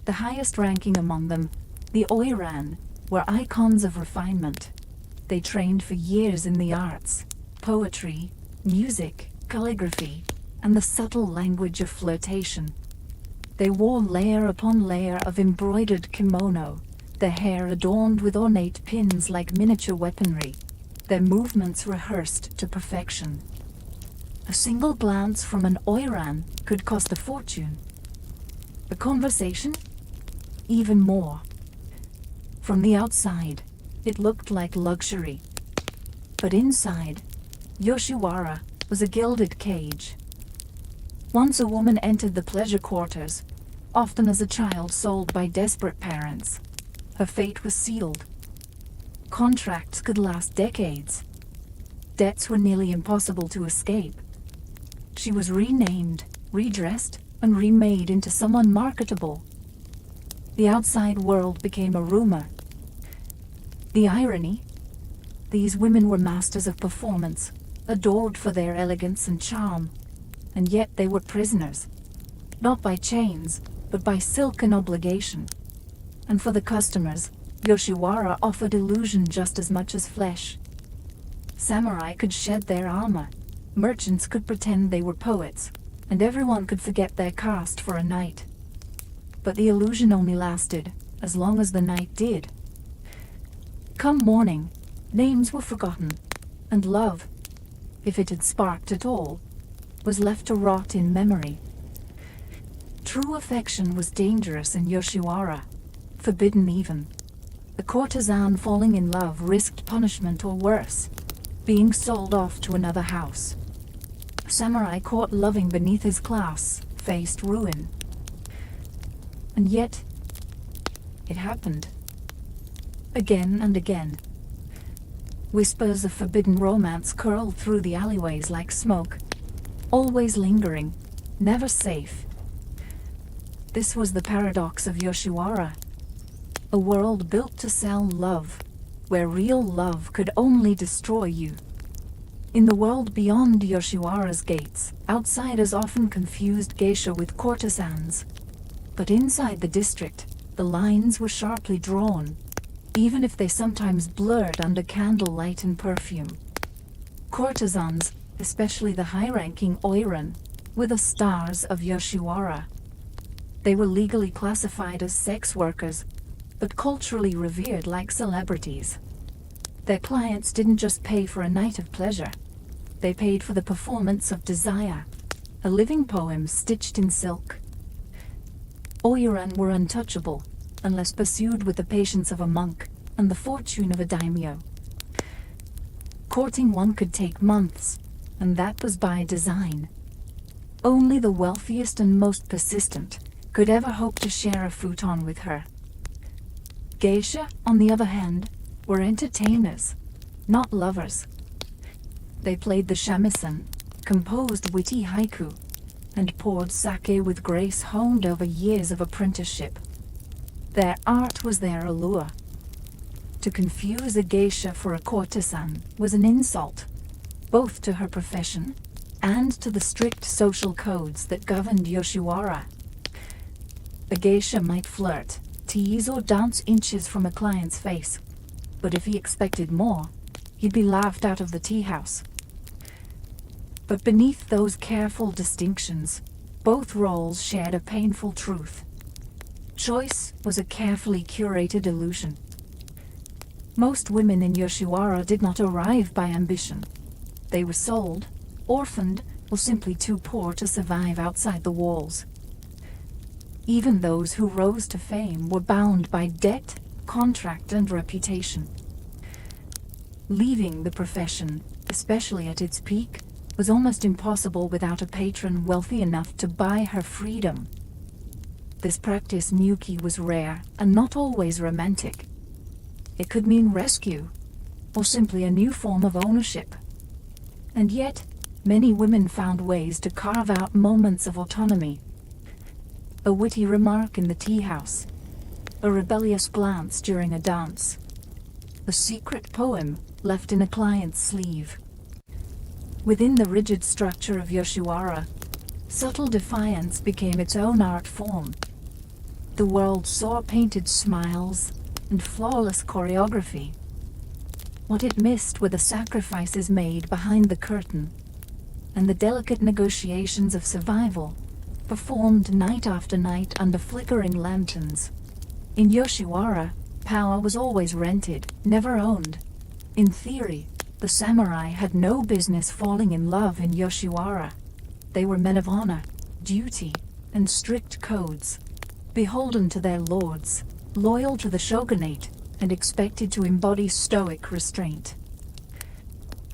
The highest ranking among them, the oiran, were icons of refinement. They trained for years in the arts, poetry, music, calligraphy, and the subtle language of flirtation. They wore layer upon layer of embroidered kimono, their hair adorned with ornate pins like miniature weaponry, their movements rehearsed to perfection. A single glance from an oiran could cost a fortune. A conversation? Even more. From the outside, it looked like luxury. But inside, Yoshiwara was a gilded cage. Once a woman entered the pleasure quarters, often as a child sold by desperate parents. Her fate was sealed. Contracts could last decades. Debts were nearly impossible to escape. She was renamed, redressed, and remade into someone marketable. The outside world became a rumor. The irony? These women were masters of performance, adored for their elegance and charm, and yet they were prisoners, not by chains, but by silk and obligation. And for the customers, Yoshiwara offered illusion just as much as flesh. Samurai could shed their armor, merchants could pretend they were poets, and everyone could forget their caste for a night. But the illusion only lasted as long as the night did. Come morning, names were forgotten, and love, if it had sparked at all, was left to rot in memory. True affection was dangerous in Yoshiwara, forbidden even. The courtesan falling in love risked punishment or worse, being sold off to another house. A samurai caught loving beneath his class faced ruin. And yet, it happened. Again and again. Whispers of forbidden romance curled through the alleyways like smoke, always lingering, never safe. This was the paradox of Yoshiwara. A world built to sell love, where real love could only destroy you. In the world beyond Yoshiwara's gates, outsiders often confused geisha with courtesans. But inside the district, the lines were sharply drawn, even if they sometimes blurred under candlelight and perfume. Courtesans, especially the high-ranking oiran, were the stars of Yoshiwara. They were legally classified as sex workers, but culturally revered like celebrities. Their clients didn't just pay for a night of pleasure. They paid for the performance of desire, a living poem stitched in silk. Oiran were untouchable, unless pursued with the patience of a monk and the fortune of a daimyo. Courting one could take months, and that was by design. Only the wealthiest and most persistent could ever hope to share a futon with her. Geisha, on the other hand, were entertainers. not lovers. They played the shamisen, composed witty haiku, and poured sake with grace honed over years of apprenticeship. Their art was their allure. To confuse a geisha for a courtesan was an insult, both to her profession and to the strict social codes that governed Yoshiwara. A geisha might flirt, tease, or dance inches from a client's face, but if he expected more, he'd be laughed out of the tea house. But beneath those careful distinctions, both roles shared a painful truth. Choice was a carefully curated illusion. Most women in Yoshiwara did not arrive by ambition. They were sold, orphaned, or simply too poor to survive outside the walls. Even those who rose to fame were bound by debt, contract, and reputation. Leaving the profession, especially at its peak, was almost impossible without a patron wealthy enough to buy her freedom. This practice Miyuki was rare and not always romantic. It could mean rescue, or simply a new form of ownership. And yet, many women found ways to carve out moments of autonomy. A witty remark in the tea house, a rebellious glance during a dance, a secret poem left in a client's sleeve. Within the rigid structure of Yoshiwara, subtle defiance became its own art form. The world saw painted smiles and flawless choreography. What it missed were the sacrifices made behind the curtain, and the delicate negotiations of survival, performed night after night under flickering lanterns. In Yoshiwara, power was always rented, never owned. In theory, the samurai had no business falling in love in Yoshiwara. They were men of honor, duty, and strict codes, beholden to their lords, loyal to the shogunate, and expected to embody stoic restraint.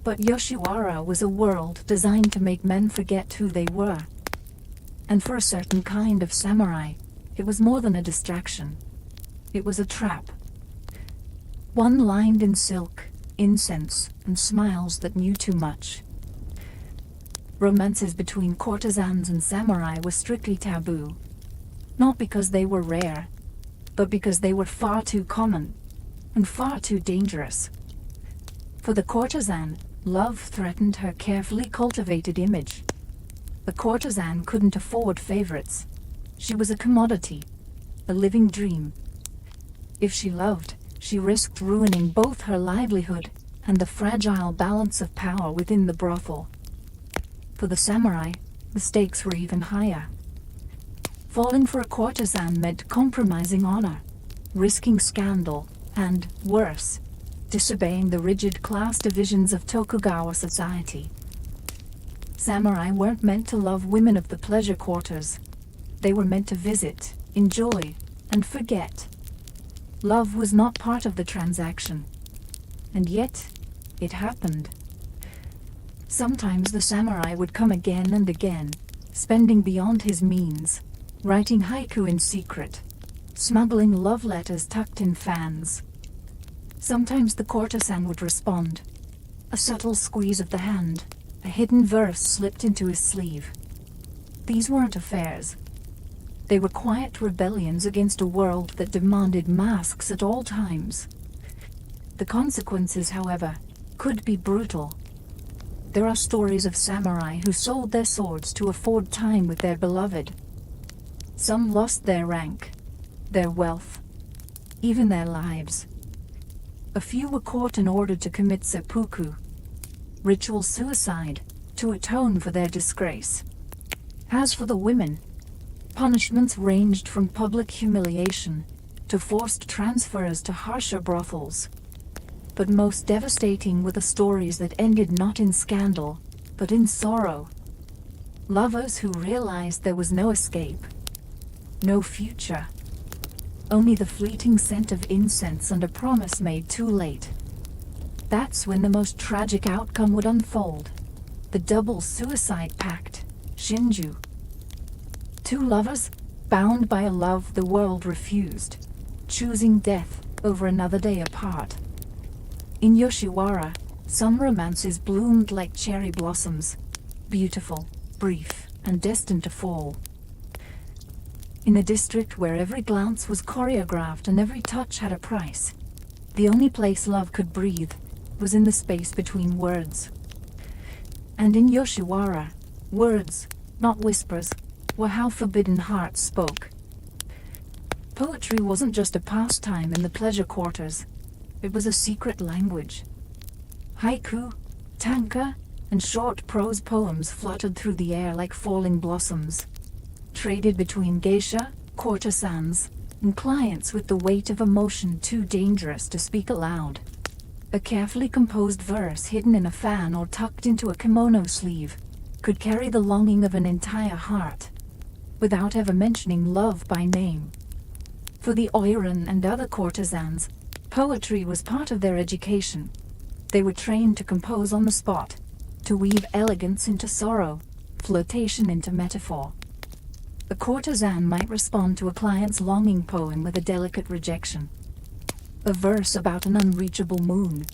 But Yoshiwara was a world designed to make men forget who they were. And for a certain kind of samurai, it was more than a distraction. It was a trap. One lined in silk, incense, and smiles that knew too much. Romances between courtesans and samurai were strictly taboo, not because they were rare, but because they were far too common and far too dangerous. For the courtesan, love threatened her carefully cultivated image. The courtesan couldn't afford favorites. She was a commodity, a living dream. If she loved, she risked ruining both her livelihood and the fragile balance of power within the brothel. For the samurai, the stakes were even higher. Falling for a courtesan meant compromising honor, risking scandal, and, worse, disobeying the rigid class divisions of Tokugawa society. Samurai weren't meant to love women of the pleasure quarters. They were meant to visit, enjoy, and forget. Love was not part of the transaction. And yet, it happened. Sometimes the samurai would come again and again, spending beyond his means, writing haiku in secret, smuggling love letters tucked in fans. Sometimes the courtesan would respond. A subtle squeeze of the hand, a hidden verse slipped into his sleeve. These weren't affairs. They were quiet rebellions against a world that demanded masks at all times. The consequences, however, could be brutal. There are stories of samurai who sold their swords to afford time with their beloved. Some lost their rank, their wealth, even their lives. A few were caught and ordered to commit seppuku, ritual suicide, to atone for their disgrace. As for the women, punishments ranged from public humiliation to forced transfers to harsher brothels. But most devastating were the stories that ended not in scandal, but in sorrow. Lovers who realized there was no escape, no future, only the fleeting scent of incense and a promise made too late. That's when the most tragic outcome would unfold. The double suicide pact, Shinju. Two lovers, bound by a love the world refused, choosing death over another day apart. In Yoshiwara, Some romances bloomed like cherry blossoms, beautiful, brief, and destined to fall. In a district where every glance was choreographed and every touch had a price, the only place love could breathe was in the space between words. And in Yoshiwara, words, not whispers, were how forbidden hearts spoke. Poetry wasn't just a pastime in the pleasure quarters, it was a secret language. Haiku, tanka, and short prose poems fluttered through the air like falling blossoms, traded between geisha, courtesans, and clients with the weight of emotion too dangerous to speak aloud. A carefully composed verse hidden in a fan or tucked into a kimono sleeve could carry the longing of an entire heart, without ever mentioning love by name. For the oiran and other courtesans, poetry was part of their education. They were trained to compose on the spot, to weave elegance into sorrow, flirtation into metaphor. A courtesan might respond to a client's longing poem with a delicate rejection, a verse about an unreachable moon,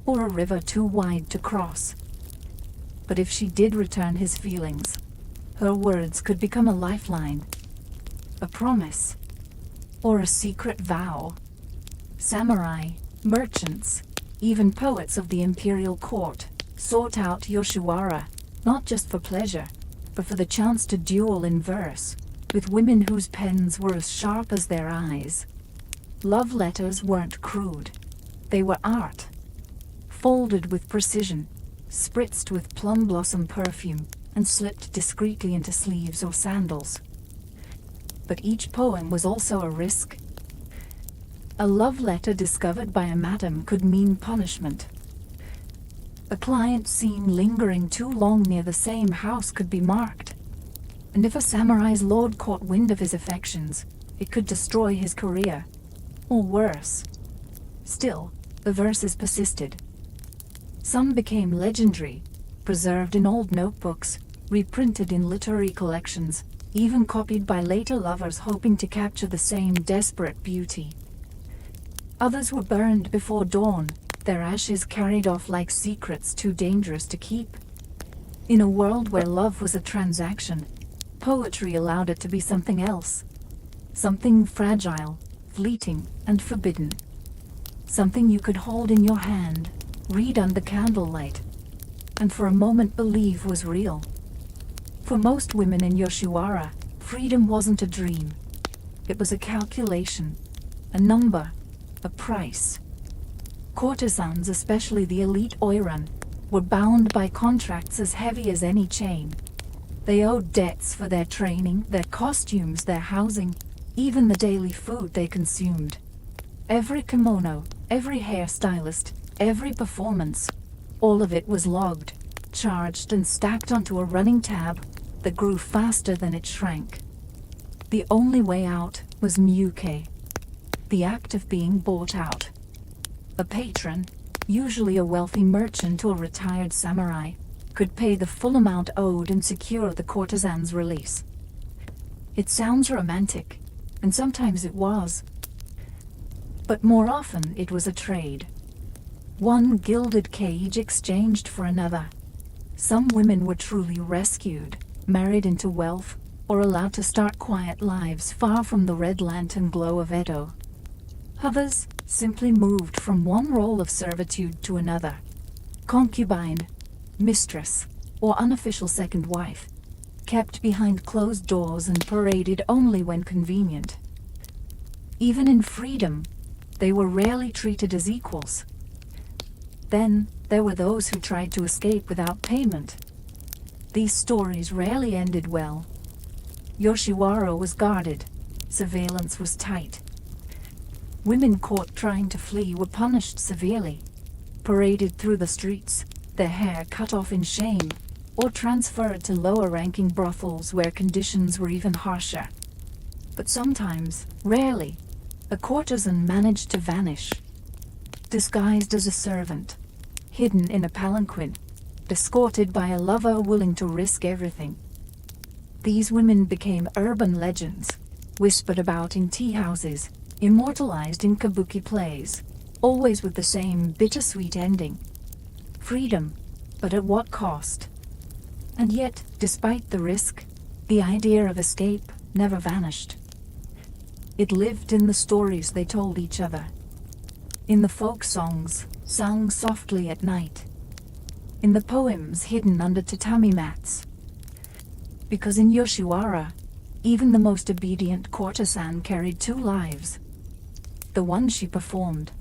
or a river too wide to cross. But if she did return his feelings, her words could become a lifeline, a promise, or a secret vow. Samurai, merchants, even poets of the imperial court sought out Yoshiwara, not just for pleasure, but for the chance to duel in verse, with women whose pens were as sharp as their eyes. Love letters weren't crude. They were art, folded with precision, spritzed with plum blossom perfume, and slipped discreetly into sleeves or sandals. But each poem was also a risk. A love letter discovered by a madam could mean punishment. A client seen lingering too long near the same house could be marked. And if a samurai's lord caught wind of his affections, it could destroy his career. Or worse. Still, the verses persisted. Some became legendary, preserved in old notebooks, reprinted in literary collections, even copied by later lovers hoping to capture the same desperate beauty. Others were burned before dawn, their ashes carried off like secrets too dangerous to keep. In a world where love was a transaction, poetry allowed it to be something else. Something fragile, fleeting, and forbidden. Something you could hold in your hand, read under candlelight, and for a moment believe was real. For most women in Yoshiwara, freedom wasn't a dream. It was a calculation, a number, a price. Courtesans, especially the elite oiran, were bound by contracts as heavy as any chain. They owed debts for their training, their costumes, their housing, even the daily food they consumed. Every kimono, every hairstylist, every performance, all of it was logged, charged, and stacked onto a running tab that grew faster than it shrank. The only way out was muke, the act of being bought out. A patron, usually a wealthy merchant or retired samurai, could pay the full amount owed and secure the courtesan's release. It sounds romantic, and sometimes it was. But more often it was a trade. One gilded cage exchanged for another. Some women were truly rescued, married into wealth, or allowed to start quiet lives far from the red lantern glow of Edo. Others simply moved from one role of servitude to another. Concubine, mistress, or unofficial second wife, kept behind closed doors and paraded only when convenient. Even in freedom, they were rarely treated as equals. Then there were those who tried to escape without payment. These stories rarely ended well. Yoshiwara was guarded, surveillance was tight. Women caught trying to flee were punished severely, paraded through the streets, their hair cut off in shame, or transferred to lower-ranking brothels where conditions were even harsher. But sometimes, rarely, a courtesan managed to vanish, disguised as a servant, hidden in a palanquin, escorted by a lover willing to risk everything. These women became urban legends, whispered about in tea houses, immortalized in kabuki plays, always with the same bittersweet ending. freedom, but at what cost? And yet, despite the risk, the idea of escape never vanished. It lived in the stories they told each other, in the folk songs sung softly at night, in the poems hidden under tatami mats. Because in Yoshiwara, even the most obedient courtesan carried two lives, the one she performed,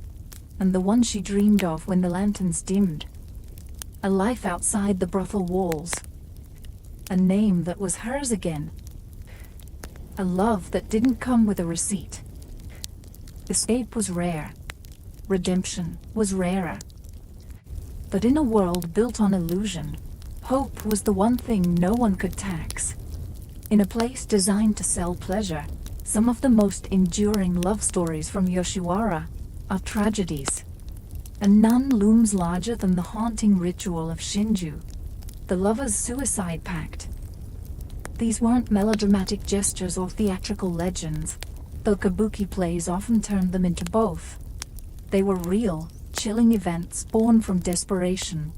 and the one she dreamed of when the lanterns dimmed. A life outside the brothel walls, a name that was hers again, a love that didn't come with a receipt. Escape was rare, redemption was rarer. But in a world built on illusion, hope was the one thing no one could tax. In a place designed to sell pleasure, some of the most enduring love stories from Yoshiwara are tragedies. And none looms larger than the haunting ritual of Shinju, the lovers' suicide pact. These weren't melodramatic gestures or theatrical legends, though kabuki plays often turned them into both. They were real, chilling events born from desperation.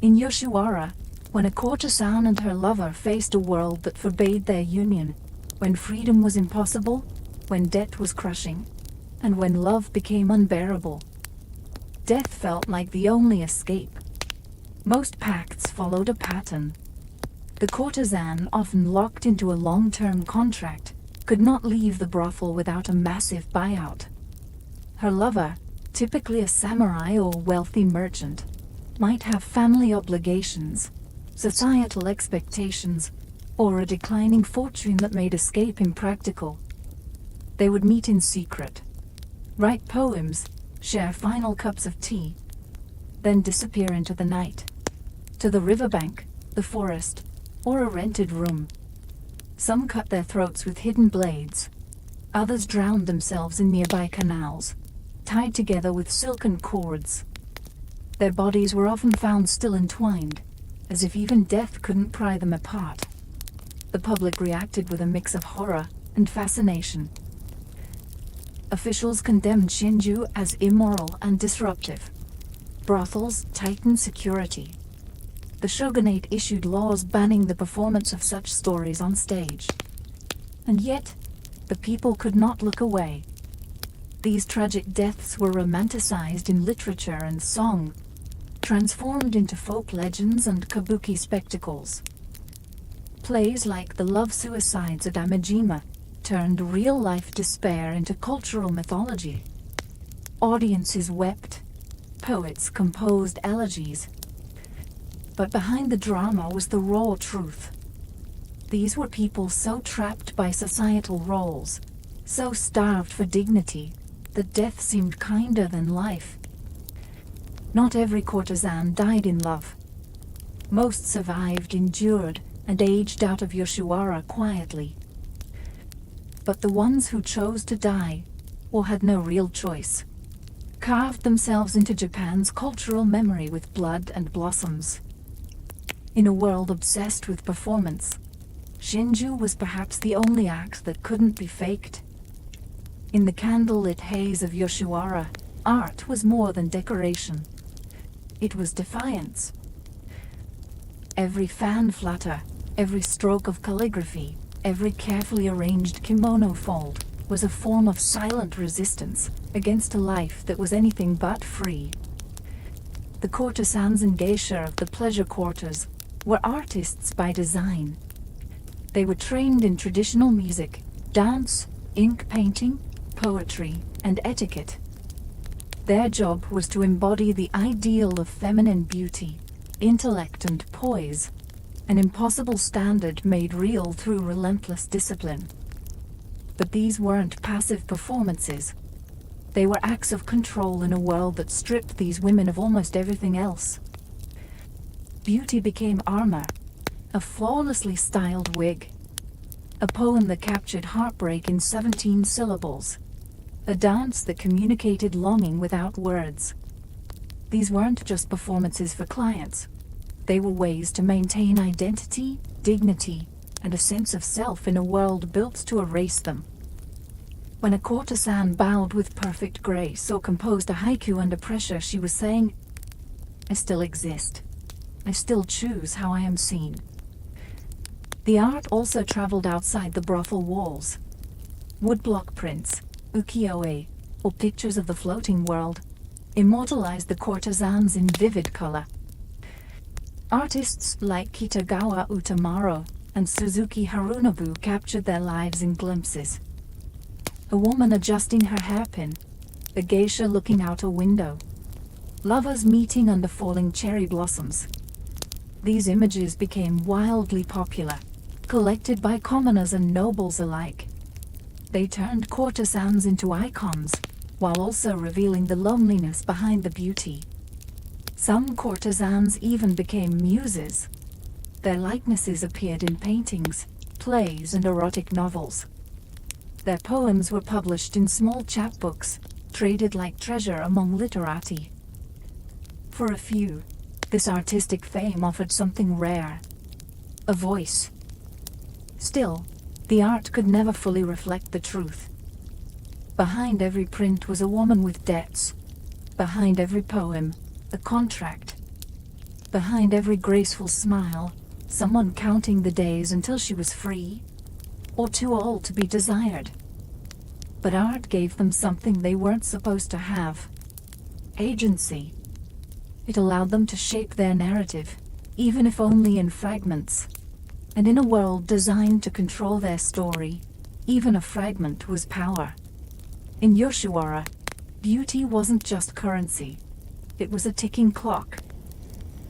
In Yoshiwara, when a courtesan and her lover faced a world that forbade their union, when freedom was impossible, when debt was crushing, and when love became unbearable, death felt like the only escape. Most pacts followed a pattern. The courtesan, often locked into a long-term contract, could not leave the brothel without a massive buyout. Her lover, typically a samurai or wealthy merchant, might have family obligations, societal expectations, or a declining fortune that made escape impractical. They would meet in secret, write poems, share final cups of tea, then disappear into the night, to the riverbank, the forest, or a rented room. Some cut their throats with hidden blades, others drowned themselves in nearby canals, tied together with silken cords. Their bodies were often found still entwined, as if even death couldn't pry them apart. The public reacted with a mix of horror and fascination. Officials condemned Shinju as immoral and disruptive. Brothels tightened security. The shogunate issued laws banning the performance of such stories on stage. And yet, the people could not look away. These tragic deaths were romanticized in literature and song, transformed into folk legends and kabuki spectacles. Plays like The Love Suicides at Amajima turned real-life despair into cultural mythology. Audiences wept, poets composed elegies. But behind the drama was the raw truth. These were people so trapped by societal roles, so starved for dignity, that death seemed kinder than life. Not every courtesan died in love. Most survived, endured, and aged out of Yoshiwara quietly. But the ones who chose to die, or had no real choice, carved themselves into Japan's cultural memory with blood and blossoms. In a world obsessed with performance, Shinju was perhaps the only act that couldn't be faked. In the candlelit haze of Yoshiwara, art was more than decoration. It was defiance. Every fan flutter, every stroke of calligraphy, every carefully arranged kimono fold was a form of silent resistance against a life that was anything but free. The courtesans and geisha of the pleasure quarters were artists by design. They were trained in traditional music, dance, ink painting, poetry, and etiquette. Their job was to embody the ideal of feminine beauty, intellect, and poise, an impossible standard made real through relentless discipline. But these weren't passive performances. They were acts of control in a world that stripped these women of almost everything else. Beauty became armor, a flawlessly styled wig, a poem that captured heartbreak in 17 syllables, a dance that communicated longing without words. These weren't just performances for clients. They were ways to maintain identity, dignity, and a sense of self in a world built to erase them. When a courtesan bowed with perfect grace or composed a haiku under pressure, she was saying, I still exist. I still choose how I am seen. The art also traveled outside the brothel walls. Woodblock prints, ukiyo-e, or pictures of the floating world, immortalized the courtesans in vivid color. Artists like Kitagawa Utamaro and Suzuki Harunobu captured their lives in glimpses. A woman adjusting her hairpin, a geisha looking out a window, lovers meeting under falling cherry blossoms. These images became wildly popular, collected by commoners and nobles alike. They turned courtesans into icons, while also revealing the loneliness behind the beauty. Some courtesans even became muses. Their likenesses appeared in paintings, plays, and erotic novels. Their poems were published in small chapbooks, traded like treasure among literati. For a few, this artistic fame offered something rare: a voice. Still, the art could never fully reflect the truth. Behind every print was a woman with debts. Behind every poem, a contract. Behind every graceful smile, someone counting the days until she was free, or too old to be desired. But art gave them something they weren't supposed to have: agency. It allowed them to shape their narrative, even if only in fragments. And in a world designed to control their story, even a fragment was power. In Yoshiwara, beauty wasn't just currency. It was a ticking clock.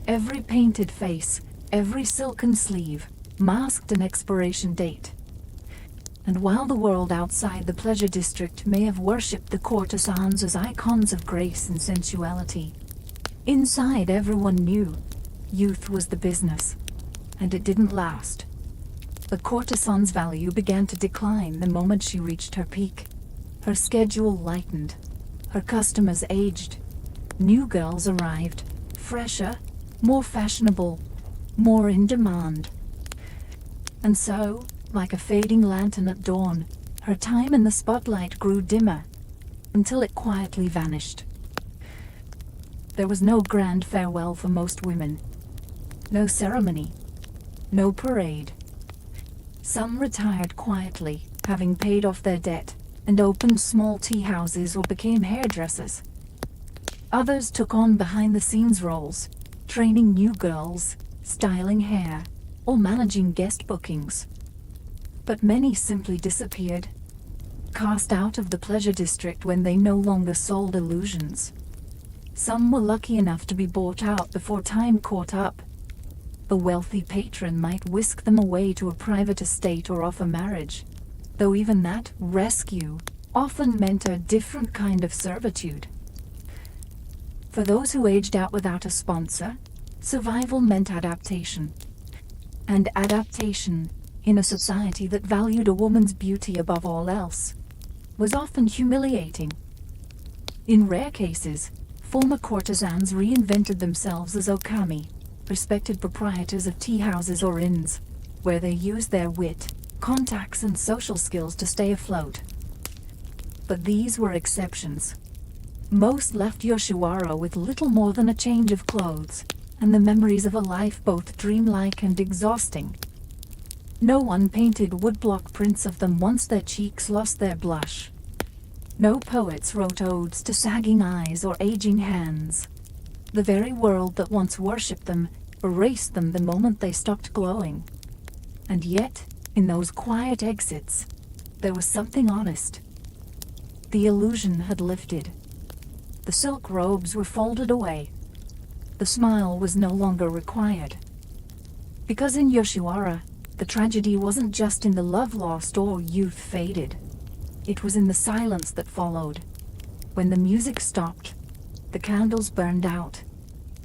Every painted face, every silken sleeve, masked an expiration date. And while the world outside the pleasure district may have worshipped the courtesans as icons of grace and sensuality, inside everyone knew youth was the business, and it didn't last. The courtesan's value began to decline the moment she reached her peak. Her schedule lightened. Her customers aged. New girls arrived, fresher, more fashionable, more in demand. And so, like a fading lantern at dawn, her time in the spotlight grew dimmer, until it quietly vanished. There was no grand farewell for most women. No ceremony. No parade. Some retired quietly, having paid off their debt, and opened small tea houses or became hairdressers. Others took on behind-the-scenes roles, training new girls, styling hair, or managing guest bookings. But many simply disappeared, cast out of the pleasure district when they no longer sold illusions. Some were lucky enough to be bought out before time caught up. The wealthy patron might whisk them away to a private estate or offer marriage, though even that rescue often meant a different kind of servitude. For those who aged out without a sponsor, survival meant adaptation. And adaptation, in a society that valued a woman's beauty above all else, was often humiliating. In rare cases, former courtesans reinvented themselves as okami, respected proprietors of tea houses or inns, where they used their wit, contacts, and social skills to stay afloat. But these were exceptions. Most left Yoshiwara with little more than a change of clothes, and the memories of a life both dreamlike and exhausting. No one painted woodblock prints of them once their cheeks lost their blush. No poets wrote odes to sagging eyes or aging hands. The very world that once worshipped them erased them the moment they stopped glowing. And yet, in those quiet exits, there was something honest. The illusion had lifted. The silk robes were folded away. The smile was no longer required. Because in Yoshiwara, the tragedy wasn't just in the love lost or youth faded. It was in the silence that followed. When the music stopped, the candles burned out,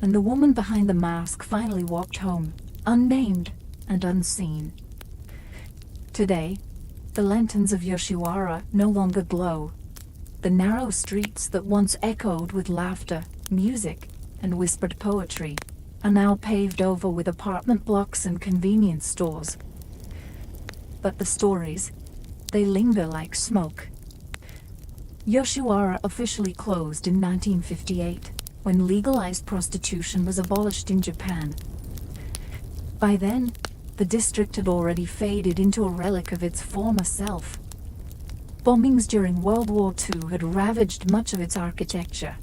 and the woman behind the mask finally walked home, unnamed and unseen. Today, the lanterns of Yoshiwara no longer glow. The narrow streets that once echoed with laughter, music, and whispered poetry are now paved over with apartment blocks and convenience stores. But the stories, they linger like smoke. Yoshiwara officially closed in 1958, when legalized prostitution was abolished in Japan. By then, the district had already faded into a relic of its former self. Bombings during World War II had ravaged much of its architecture.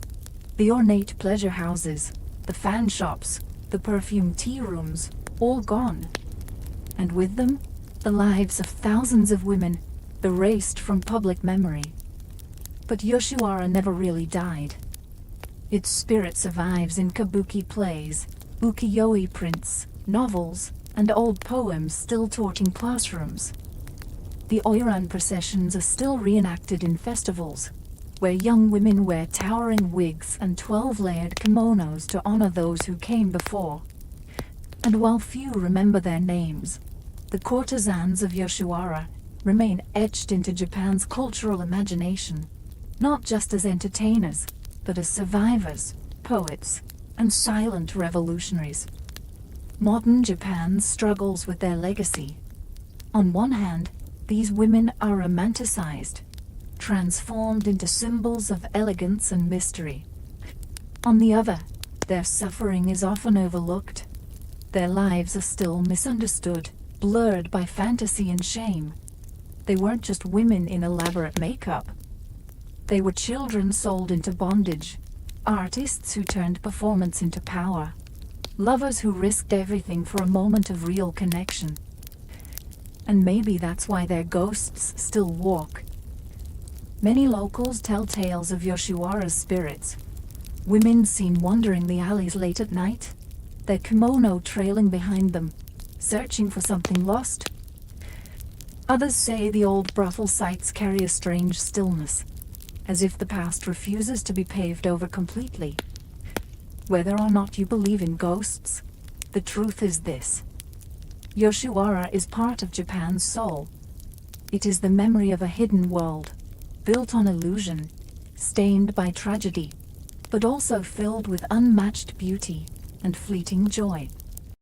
The ornate pleasure houses, the fan shops, the perfume tea rooms, all gone. And with them, the lives of thousands of women erased from public memory. But Yoshiwara never really died. Its spirit survives in kabuki plays, ukiyo-e prints, novels, and old poems still taught in classrooms. The Oiran processions are still reenacted in festivals, where young women wear towering wigs and 12-layered kimonos to honor those who came before. And while few remember their names, the courtesans of Yoshiwara remain etched into Japan's cultural imagination, not just as entertainers, but as survivors, poets, and silent revolutionaries. Modern Japan struggles with their legacy. On one hand, these women are romanticized, transformed into symbols of elegance and mystery. On the other, their suffering is often overlooked. Their lives are still misunderstood, blurred by fantasy and shame. They weren't just women in elaborate makeup. They were children sold into bondage, artists who turned performance into power, lovers who risked everything for a moment of real connection. And maybe that's why their ghosts still walk. Many locals tell tales of Yoshiwara's spirits. Women seen wandering the alleys late at night, their kimono trailing behind them, searching for something lost. Others say the old brothel sites carry a strange stillness, as if the past refuses to be paved over completely. Whether or not you believe in ghosts, the truth is this: Yoshiwara is part of Japan's soul. It is the memory of a hidden world, built on illusion, stained by tragedy, but also filled with unmatched beauty and fleeting joy.